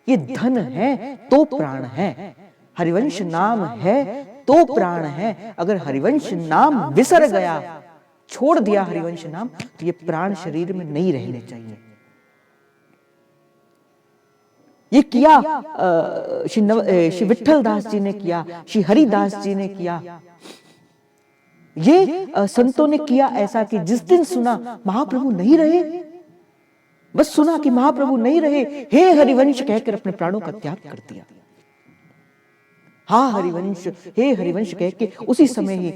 ये धन है तो प्राण है, हरिवंश नाम है तो प्राण है। अगर हरिवंश नाम विसर गया, छोड़ दिया हरिवंश नाम, तो ये प्राण शरीर में नहीं रहने चाहिए। ये किया श्री विठल दास जी ने किया, श्री हरिदास जी ने किया, ये संतों ने किया ऐसा कि जिस दिन सुना महाप्रभु नहीं रहे, बस सुना कि महाप्रभु नहीं रहे, हे हरिवंश कहकर अपने प्राणों का त्याग कर दिया। हाँ हरिवंश, हे हरिवंश कह के उसी समय ही,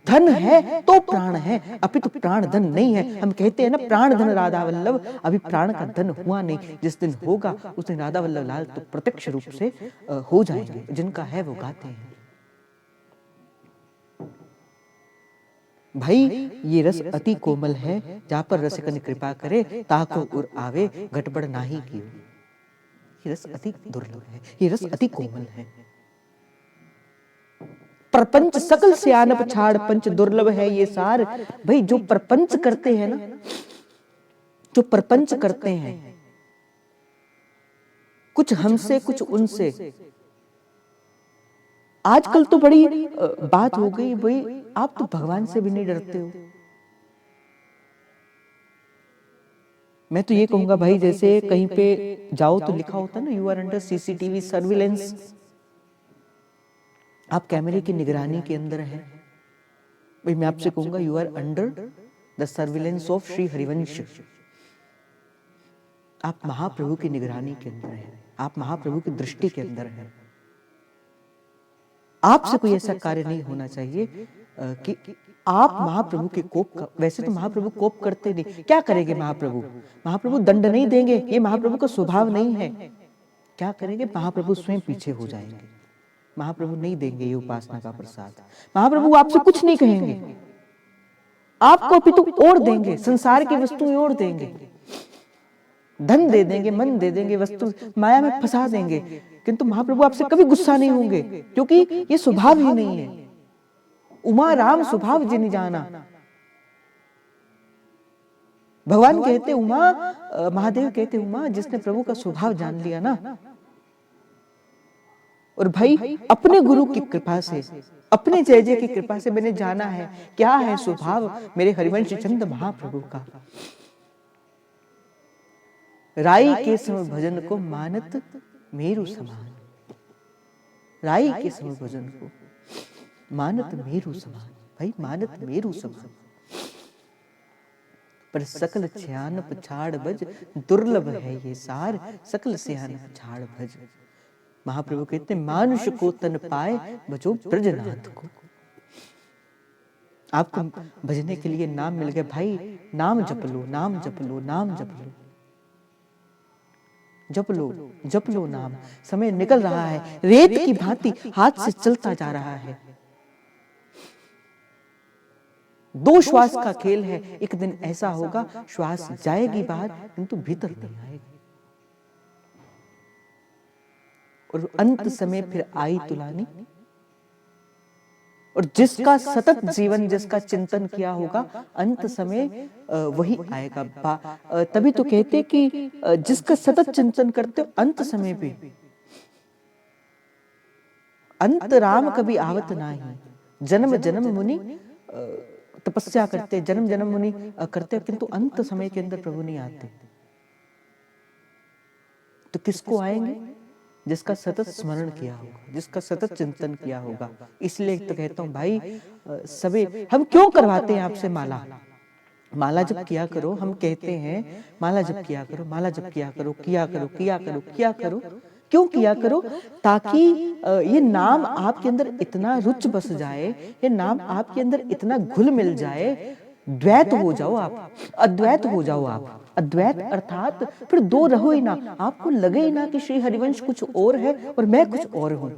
धन है तो प्राण है, अपितु प्राण धन नहीं है। हम कहते हैं ना प्राण धन राधा वल्लभ, अभी प्राण का धन हुआ नहीं, जिस दिन होगा उस दिन राधा वल्लभ लाल तो प्रत्यक्ष रूप से हो जाएंगे, जिनका है वो गाते हैं। भाई ये रस अति कोमल है, जहां पर रसिकन कृपा करे ताको उर आवे घटबड़ नाही की। ये रस अति दुर्लभ है, ये रस अति कोमल है। प्रपंच सकल सियानप छाड़ पंच दुर्लभ है ये सार। भाई जो प्रपंच करते हैं ना, जो प्रपंच करते हैं, कुछ हमसे कुछ उनसे, आजकल तो बड़ी बात हो गई, भाई आप तो भगवान से भी नहीं डरते हो। मैं तो ये कहूंगा भाई, जैसे कहीं पे जाओ तो लिखा होता है ना, you are under CCTV surveillance, आप कैमरे की निगरानी के अंदर हैं। भाई मैं आपसे कहूंगा you are under the surveillance of Shri Harivansh. आप महाप्रभु की निगरानी के अंदर हैं, आप महाप्रभु की दृष्टि के अंदर हैं। आपसे कोई ऐसा कार्य नहीं होना चाहिए कि आप महाप्रभु के कोप का, वैसे तो महाप्रभु कोप करते नहीं, क्या करेंगे महाप्रभु? महाप्रभु दंड नहीं देंगे, ये महाप्रभु का स्वभाव नहीं है। क्या करेंगे? महाप्रभु स्वयं पीछे हो जाएंगे, महाप्रभु नहीं देंगे ये उपासना का प्रसाद। महाप्रभु आपसे कुछ नहीं कहेंगे, आपको अपितु और देंगे, संसार की वस्तुएं और देंगे, धन दे देंगे, मन दे देंगे, वस्तु माया में फंसा देंगे, किंतु महाप्रभु आपसे कभी गुस्सा नहीं होंगे, क्योंकि ये स्वभाव ही नहीं है। उमा राम स्वभाव जिन जाना, भगवान कहते उमा, महादेव कहते उमा, जिसने प्रभु का स्वभाव जान लिया ना, और भाई अपने गुरु की कृपा से, अपने जय जय की कृपा से मैंने जाना है क्या है स्वभाव मेरे हरिवंश चंद महाप्रभु का। राई के सम भजन को मानत मेरु समान, राई के सम भजन को मानत मेरु समान। भाई मानत मेरु समान, पर सकल छानप छाड़ भज दुर्लभ है ये सार, सकल छानप छाड़ भज। महाप्रभु कहते मानुष को तन पाए बचो ब्रजनाथ को। आपको भजने के लिए नाम मिल गया, भाई नाम जप लो, नाम जप लो, नाम जप लो, जप लो, जप लो नाम। समय निकल रहा है, रेत की भांति हाथ से चलता जा रहा है। 2 श्वास का खेल है, एक दिन ऐसा होगा श्वास जाएगी बाहर किंतु भीतर नहीं आएगी, और अंत समय फिर आई तुलानी। और जिसका सतत जीवन, जिसका चिंतन किया होगा, अंत समय वही आएगा। तभी तो कहते कि जिसका सतत चिंतन करते हो अंत समय भी, अंत राम कभी आवत नाही, जन्म जन्म मुनि तपस्या करते, जन्म जन्म मुनि करते, किंतु अंत समय के अंदर प्रभु नहीं आते। तो किसको आएंगे? जिसका सतत स्मरण किया होगा, जिसका सतत चिंतन किया होगा। इसलिए तो कहता हूं भाई, सभी हम क्यों करवाते हैं आपसे माला? माला जब किया करो, हम कहते हैं माला जब किया करो, माला जब किया करो, किया करो, किया करो, किया करो। क्यों किया करो? ताकि ये नाम आपके अंदर इतना रुच बस जाए, ये नाम आपके अंदर इतना घुल मिल जाए, द्वैत हो जाओ आप, अद्वैत हो जाओ आप। अद्वैत अर्थात फिर 2 रहो ही ना, आपको लगे ही ना कि श्री हरिवंश कुछ और है और मैं कुछ और हूं।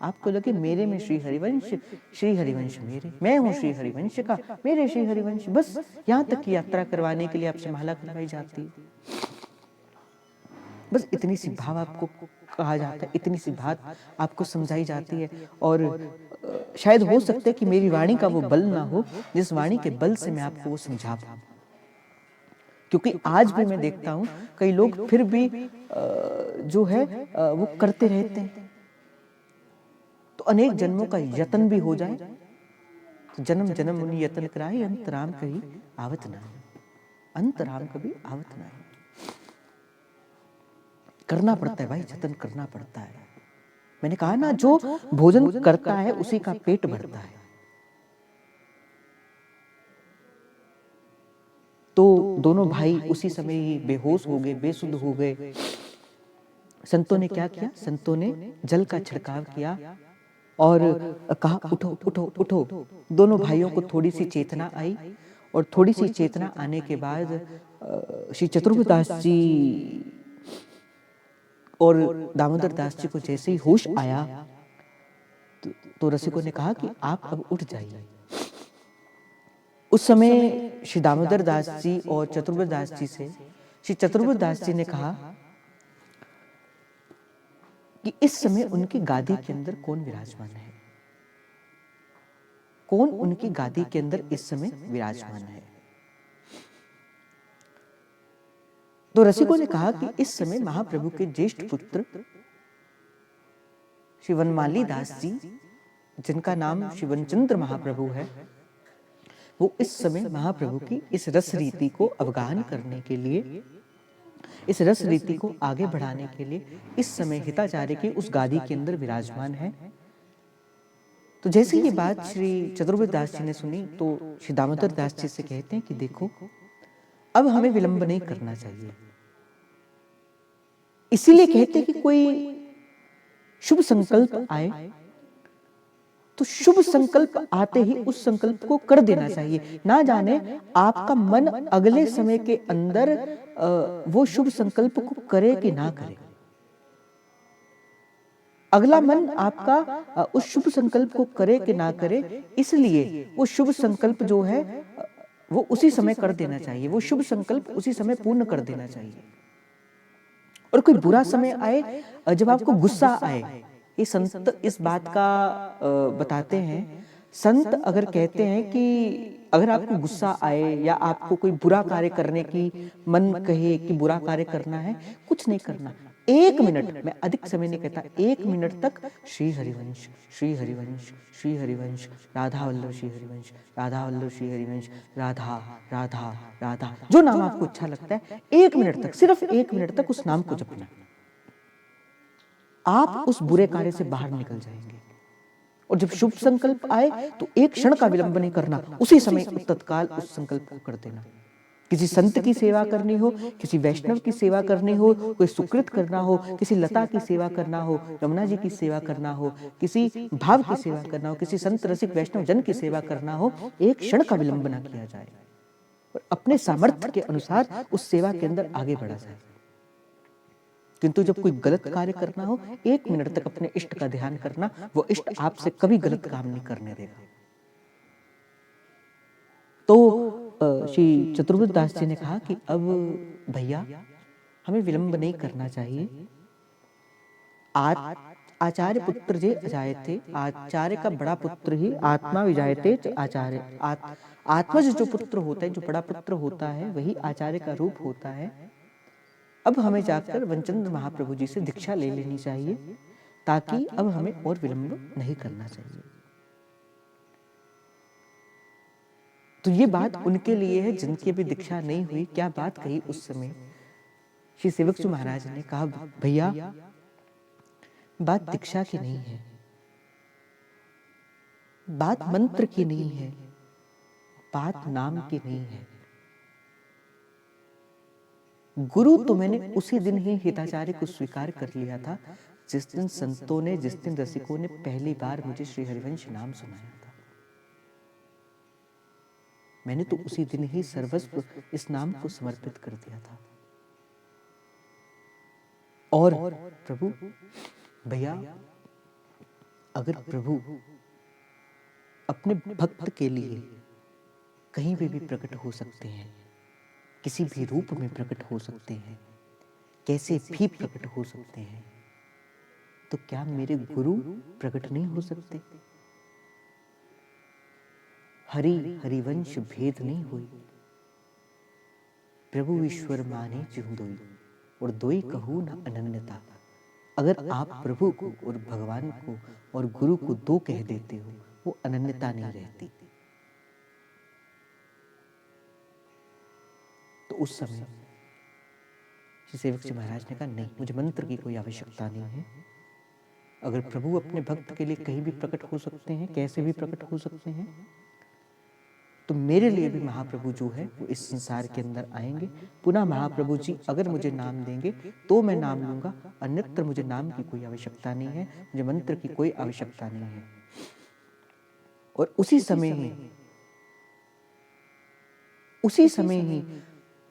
आपको लगे मेरे में श्री हरिवंश, श्री हरिवंश मेरे, मैं हूं श्री हरिवंश का, मेरे श्री हरिवंश। बस यहां तक की यात्रा करवाने के लिए आपसे माला करवाई जाती है। बस इतनी सी भाव आपको कहा जाता है, इतनी सी बात आपको समझाई जाती है। और शायद हो सकता है कि मेरी वाणी का वो बल ना हो जिस वाणी के बल से मैं आपको वो समझा पाऊं, क्योंकि आज भी मैं देखता हूं कई लोग फिर भी जो है वो करते रहते हैं। तो अनेक जन्मों का यत्न भी हो जाए, तो जन्म जन्म मुनि यत्न कराए, अंत राम कभी आवत ना, अंत राम कभी आवत ना। करना पड़ता है भाई, जतन करना पड़ता है। मैंने कहा ना, जो भोजन करता है उसी का पेट भरता है। तो दोनों भाई उसी समय ही बेहोश हो गए, बेसुध हो गए। संतों ने क्या किया? संतों ने जल का छिड़काव किया और कहा उठो उठो उठो। दोनों भाइयों को थोड़ी सी चेतना आई और थोड़ी सी चेतना आने के बाद श्री चतुर्वेदास जी और दामोदर दास जी को जैसे ही होश आया तो रसिकों ने कहा कि आप अब उठ जाइए। उस समय श्री दामोदर दास जी और चतुर्वेदास जी से श्री चतुर्वेदास जी ने कहा कि इस समय उनकी गादी के अंदर कौन विराजमान है, कौन उनकी गादी के अंदर इस समय विराजमान है। तो रसिकों ने कहा कि इस समय महाप्रभु के ज्येष्ठ पुत्र श्री वनमाली दास जी, जिनका नाम श्री वनचंद्र महाप्रभु है, वो इस समय महाप्रभु की इस रस रीति को अवगाहन करने के लिए, इस रस रीति को आगे बढ़ाने के लिए इस समय हिताचार्य की उस गादी के अंदर विराजमान है। तो जैसे ये बात श्री चतुर्वेदास जी ने सुनी तो श्री दामोदर दास जी से कहते हैं कि देखो, अब हमें विलंब नहीं करना चाहिए। इसीलिए कहते हैं कि कोई शुभ संकल्प आए तो शुभ संकल्प आते ही उस संकल्प को कर देना चाहिए। ना जाने आपका मन अगले समय के अंदर वो शुभ संकल्प को करे कि ना करे। अगला मन आपका उस शुभ संकल्प को करे कि ना करे, इसलिए वो शुभ संकल्प जो है वो उसी समय कर देना चाहिए, वो शुभ संकल्प उसी समय पूर्ण कर देना चाहिए। और कोई बुरा समय आए, जब आपको गुस्सा आए, ये संत इस बात का बताते हैं। संत अगर कहते हैं कि अगर आपको गुस्सा आए या आपको कोई बुरा कार्य करने की मन कहे कि बुरा कार्य करना है, कुछ नहीं करना, 1 मिनट, मैं अधिक समय नहीं कहता, 1 मिनट तक श्री हरिवंश श्री हरिवंश श्री हरिवंश राधा वल्लभ श्री हरिवंश राधा वल्लभ श्री हरिवंश राधा राधा राधा, जो नाम आपको अच्छा लगता है, 1 मिनट तक, सिर्फ 1 मिनट तक उस नाम को जपना। आप उस बुरे कार्य से बाहर निकल जाएंगे। और जब शुभ संकल्प आए तो एक क्षण का विलंब नहीं करना, उसी समय तत्काल उस संकल्प को कर देना। किसी संत की सेवा करनी हो, किसी वैष्णव की सेवा करनी हो, कोई सुकृत करना हो, किसी लता की सेवा करना हो, रमना जी की सेवा करना हो, किसी भाव की सेवा करना हो, किसी संत रसिक वैष्णव जन की सेवा करना हो, एक क्षण का विलंब ना किया जाए और अपने सामर्थ्य के अनुसार उस सेवा के अंदर आगे बढ़ा जाए। किंतु जब कोई गलत कार्य करना हो, 1 मिनट तक अपने इष्ट का ध्यान करना, वो इष्ट आपसे कभी गलत काम नहीं करने देगा। तो श्री चतुर्वेदास जी ने कहा कि अब भैया हमें विलंब नहीं करना चाहिए। आचार्य पुत्र जे अजायते, आचार्य का बड़ा पुत्र ही आत्मा विजायते आचार्य। आत्मज जो पुत्र होता है, जो बड़ा पुत्र होता है, वही आचार्य का रूप होता है। अब हमें जाकर वनचंद्र महाप्रभु जी से दीक्षा ले लेनी चाहिए, ताकि अब हमें और विलंब नहीं करना चाहिए। तो ये बात उनके लिए है जिनकी अभी दीक्षा नहीं हुई। क्या बात कही उस समय श्री सेवक महाराज ने कहा, भैया बात दीक्षा की नहीं है, बात मंत्र की नहीं है, बात नाम की नहीं है। गुरु तो मैंने उसी दिन ही हिताचार्य को स्वीकार कर लिया था, जिस दिन संतों ने, जिस दिन रसिकों ने पहली बार मुझे श्री हरिवंश नाम सुनाया था। मैंने तो उसी दिन ही सर्वस्व इस नाम को समर्पित कर दिया था। और प्रभु, भैया अगर प्रभु अपने भक्त के लिए कहीं भी प्रकट हो सकते हैं, किसी भी रूप में प्रकट हो सकते हैं, कैसे भी प्रकट हो सकते हैं, तो क्या मेरे गुरु प्रकट नहीं हो सकते? हरि हरिवंश भेद नहीं हुई, प्रभु ईश्वर माने जिहु दोई, और दोई कहूं न अनन्यता। अगर आप प्रभु को और भगवान को और गुरु को दो कह देते हो, वो अनन्यता नहीं रहती। तो उस समय श्री सेवक जी महाराज ने कहा, नहीं, मुझे मंत्र की कोई आवश्यकता नहीं है। अगर प्रभु अपने भक्त के लिए कहीं भी प्रकट हो सकते हैं, कैसे भी प्रकट हो सकते हैं, तो मेरे लिए भी महाप्रभु जो है वो इस संसार के अंदर आएंगे। पुनः महाप्रभु जी अगर मुझे नाम देंगे तो मैं नाम लूंगा, अन्यत्र मुझे नाम की कोई आवश्यकता नहीं है, मुझे मंत्र की कोई आवश्यकता नहीं है। और उसी समय ही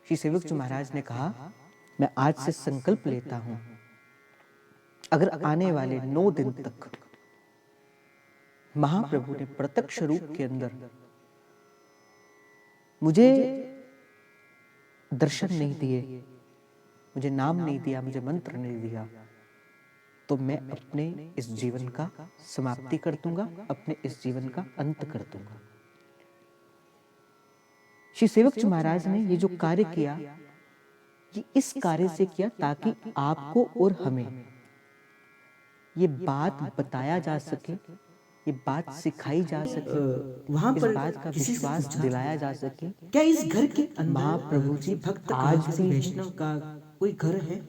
श्री सेवक जी महाराज ने कहा, मैं आज से संकल्प लेता हूं, अगर आने वाले 9 दिन तक महाप्रभु ने प्रत्यक्ष रूप के अंदर मुझे दर्शन नहीं दिए, मुझे नाम नहीं दिया, मुझे मंत्र नहीं दिया, तो मैं अपने इस जीवन का समाप्ति कर दूंगा, अपने इस जीवन का अंत कर दूंगा। श्री सेवक जी महाराज ने ये जो कार्य किया, ये इस कार्य से किया ताकि आपको और हमें ये बात बताया जा सके, ये बात सिखाई जा सके, वहां पर बात का विश्वास दिलाया जा सके। क्या इस घर के अंदर महाप्रभु जी भक्त आज भी वैष्णव का कोई घर है,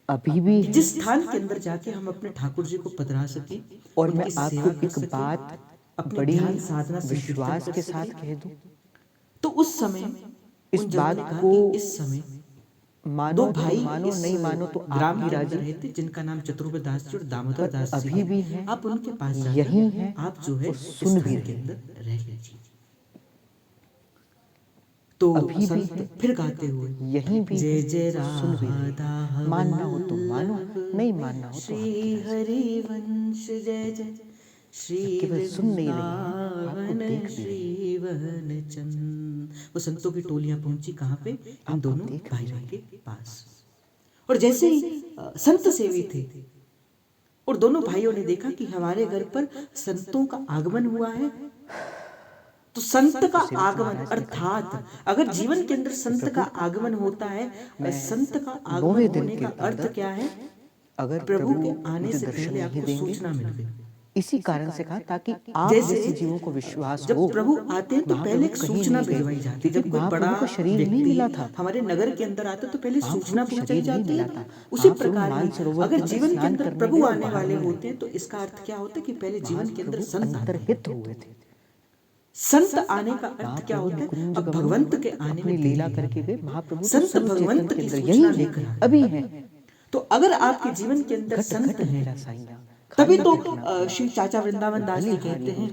अभी भी है, जिस स्थान के अंदर जाके हम अपने ठाकुर जी को पधरा सके? और मैं आपको एक बात बड़ी विश्वास के साथ कह दूं, तो उस समय इस बात को इस समय मानो दो भाई मानो नहीं मानो तो ग्राम आप के ही अंदर राजी, रहते, जिनका नाम चतुर्वेद दास जी और दामोदर दास जी अभी भी हैं, आप उनके पास जाकर यही हैं, आप जो है और सुन भी के रहे अंदर रह लीजिए। तो अभी भी है, फिर गाते हुए यहीं भी जय जय सुन भी रहे। राधा मानना हो तो मानो, नहीं मानना हो तो श्री हरिवंश जय जय श्री केवल सुन नहीं रहे हैं, आपको देख भी रहे हैं। श्रीवन चंद। वो संतों की टोलियां पहुंची कहाँ पे? इन दोनों भाइयों के पास। और जैसे ही संत सेवी थे और दोनों भाइयों ने देखा कि हमारे घर पर संतों का आगमन हुआ है, तो संत का आगमन अर्थात अगर जीवन के अंदर संत का आगमन होता है, संत का आगमन होने का अर्थ क्या है? अगर प्रभु के आने से पहले आपको सूचना मिल गई। इसी कारण से कहा ताकि आप जैसे जीवों को विश्वास हो। जब प्रभु आते हैं तो पहले एक सूचना भिजवाई जाती है। जब कोई बड़ा का शरीर नहीं मिला था, हमारे नगर के अंदर आता तो पहले सूचना पहुंचाई जाती है। उसी प्रकार ही अगर जीवन के अंदर प्रभु आने वाले होते हैं तो इसका अर्थ क्या होता है कि पहले जीवन के अंदर संत अंतर्हित हुए थे। संत आने का अर्थ क्या होता है? अब भगवंत के आने में लीला करके गए महाप्रभु संत भगवंत की यही लेकर अभी है। तो अगर आपके जीवन के अंदर संत है, तभी तो श्री चाचा वृंदावन दास जी कहते हैं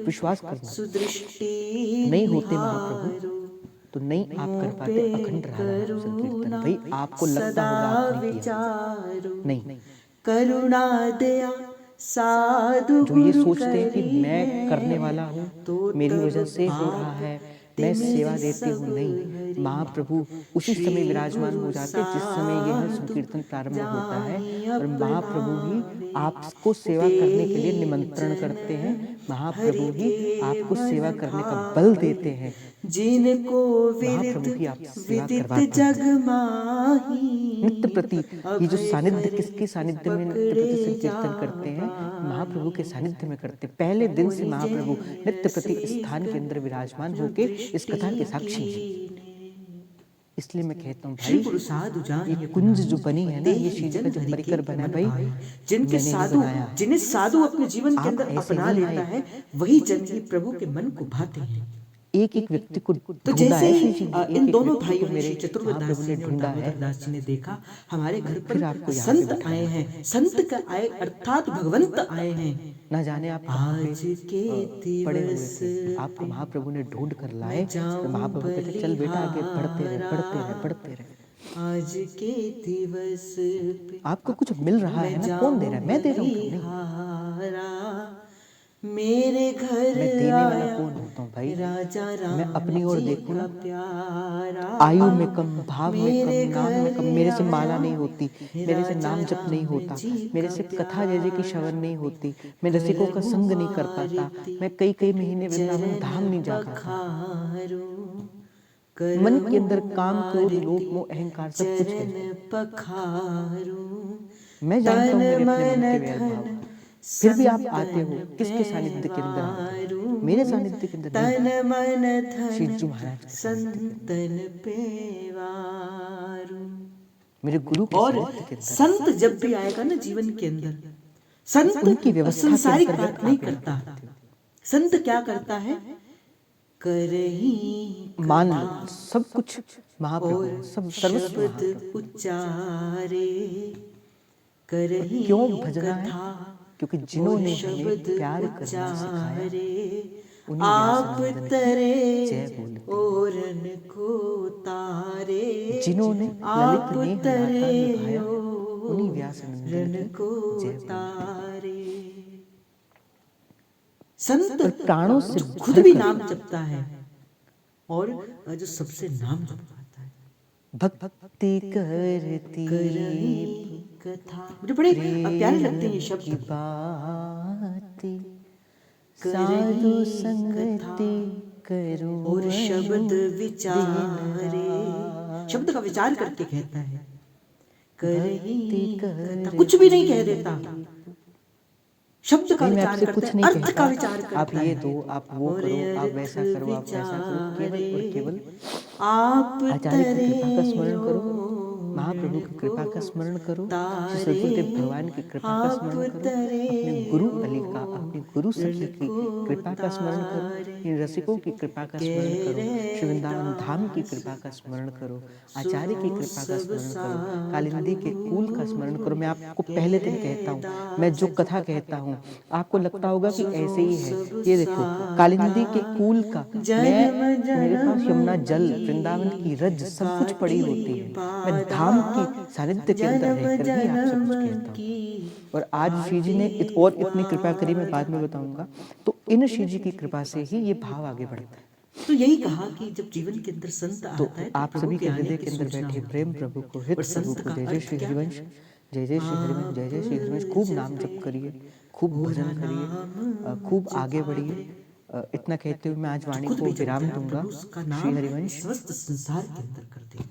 विश्वास करना सुदृष्टि नहीं होते महाप्रभु तो नहीं आप कर पाते अखंड राधा संकीर्तन। भाई आपको लगता होगा आपने किया, नहीं, करुणा दया साधु जो ये सोचते हैं कि मैं करने वाला हूँ, मेरी वजह से हो रहा है, मैं सेवा देती हूँ, नहीं, महाप्रभु उसी समय विराजमान हो जाते जिस समय यह संकीर्तन प्रारंभ होता है, और महाप्रभु ही आपको सेवा करने के लिए निमंत्रण करते हैं, महाप्रभु ही आपको सेवा करने का बल देते हैं, जिनको महाप्रभु ही आपसे सेवा करवाते हैं। नित्य प्रति ये जो सानिध्य किसके सानिध्य में नित्य प्रति संकीर्तन करते हैं, महाप्रभु के सानिध्य में करते। पहले दिन से महाप्रभु नित्य प्रति स्थान के अंदर विराजमान होके इस कथा के साक्षी हैं। इसलिए मैं कहता हूँ भाई, ये कुंज जो बनी है ना, ये शीश का जो परिकर बना है भाई, जिनके साधु जिन्हें साधु अपने जीवन के अंदर अपना लेता है, वही जन ही प्रभु के मन को भाते हैं। एक एक व्यक्ति को तो जैसे इन दोनों भाइयों ने चतुर्वेद दास जी ने दामोदर दास जी ने देखा हमारे घर पर संत आए हैं, संत का आए अर्थात भगवंत आए हैं, ना जाने आप आज के पड़े हुए थे, आपको महाप्रभु ने ढूंढ कर लाए। तो महाप्रभु कहते चल बेटा आगे बढ़ते रहे, बढ़ते रहे, बढ़ते रहे। आज के दिवस आपको कुछ मिल रहा है ना, कौन दे रहा है? मैं दे रहा हूँ। मेरे घर मैं देने वाला कौन होता हूँ भाई? राजा मैं अपनी ओर देखूं ना, प्यारा आयु में कम, भाव में कम, नाम में कम, मेरे से माला नहीं होती, मेरे से नाम जप नहीं होता, मेरे से कथा जय जय की श्रवण नहीं होती, मैं रसिकों का संग नहीं कर पाता, मैं कई कई महीने वृंदावन धाम नहीं जा पाता। मन के अंदर काम, क्रोध, लोभ, मोह, अहंकार सब कुछ है। मैं जानता हूँ मेरे अपने मन के वैर भाव, फिर भी आप आते हो किसके सानिध्य के अंदर आते हो? मेरे सानिध्य के अंदर तन मन श्री धन जी महाराज संतन पेवारू। मेरे गुरु के और सानिध्य के अंदर संत जब भी आएगा ना जीवन के अंदर, संत उनकी व्यवस्था के संसारिक अंतर्गत बात नहीं आप यहाँ करता। संत क्या करता है? करही मान लो सब कुछ महाप्रभु है, सब सर्वस्व शब्द महाप्रभु। उच्चारे, करही क्यों भजना है? कथा क्योंकि जिन्होंने शब्द हमें प्यार करना सिखाया उच्चारे, उन्हीं आप व्यासानंद ने तरे जय बोलते। ओरन को तारे, जिन्होंने आप ललित नेह तरे नाता निभाया उन्हीं व्यासानंद ओरन ने को जय बोलते। तारे। संत और प्राणों से जो खुद भी नाम जपता है और जो सबसे नाम जपवाता है। भक्ति करती कथा, मुझे बड़े प्यारे लगते हैं ये शब्द। बाती साधु संगति करो और शब्द विचारे, शब्द का विचार करके कहता है। करही कथा, कुछ भी नहीं कह देता, शब्द का मैं विचार आपसे करता कुछ है, नहीं अर्थ कहता, का विचार करता आप ये है। दो, आप वो करो, आप वैसा करो, आप वैसा करो, केवल और केवल आप आचार्य की कृपा का स्मरण करो, महाप्रभु की कृपा का स्मरण करो, श्री सद्गुरुदेव भगवान की कृपा का स्मरण करो, अपने गुरु अली का, अपने गुरु सखी की कृपा का स्मरण करो, इन रसिकों की कृपा का स्मरण करो, श्री वृंदावन धाम की कृपा का स्मरण करो, आचार्य की कृपा का स्मरण करो, कालिंदी के कुल का स्मरण करो। मैं आपको पहले दिन कहता हूँ, मैं जो कथा कहता हूँ आपको लगता होगा कि ऐसे ही है। ये देखो कालिंदी के कुल का, मेरे पास यमुना जल, वृंदावन की रज सब कुछ पड़ी होती है, मैं धाम की सानिध्य के अंदर रहकर ही आपसे कुछ कहता हूँ। और आज श्री जी ने और इतनी कृपा करी, मैं बाद में बताऊंगा। तो इन श्री जी की कृपा से ही ये भाव आगे बढ़ता है। तो यही कहा कि जब जीवन के अंदर संत तो आता है आप सभी के हृदय के अंदर बैठे प्रेम प्रभु को, हित प्रभु को, जय जय श्री हरिवंश, जय जय श्री हरिवंश, जय जय श्री हरिवंश। खूब नाम जप करिए, खूब भजन करिए, खूब आगे बढ़िए। इतना कहते हुए मैं आज वाणी को विराम दूंगा। श्री हरिवंश। समस्त संसार के अंदर कर देगा।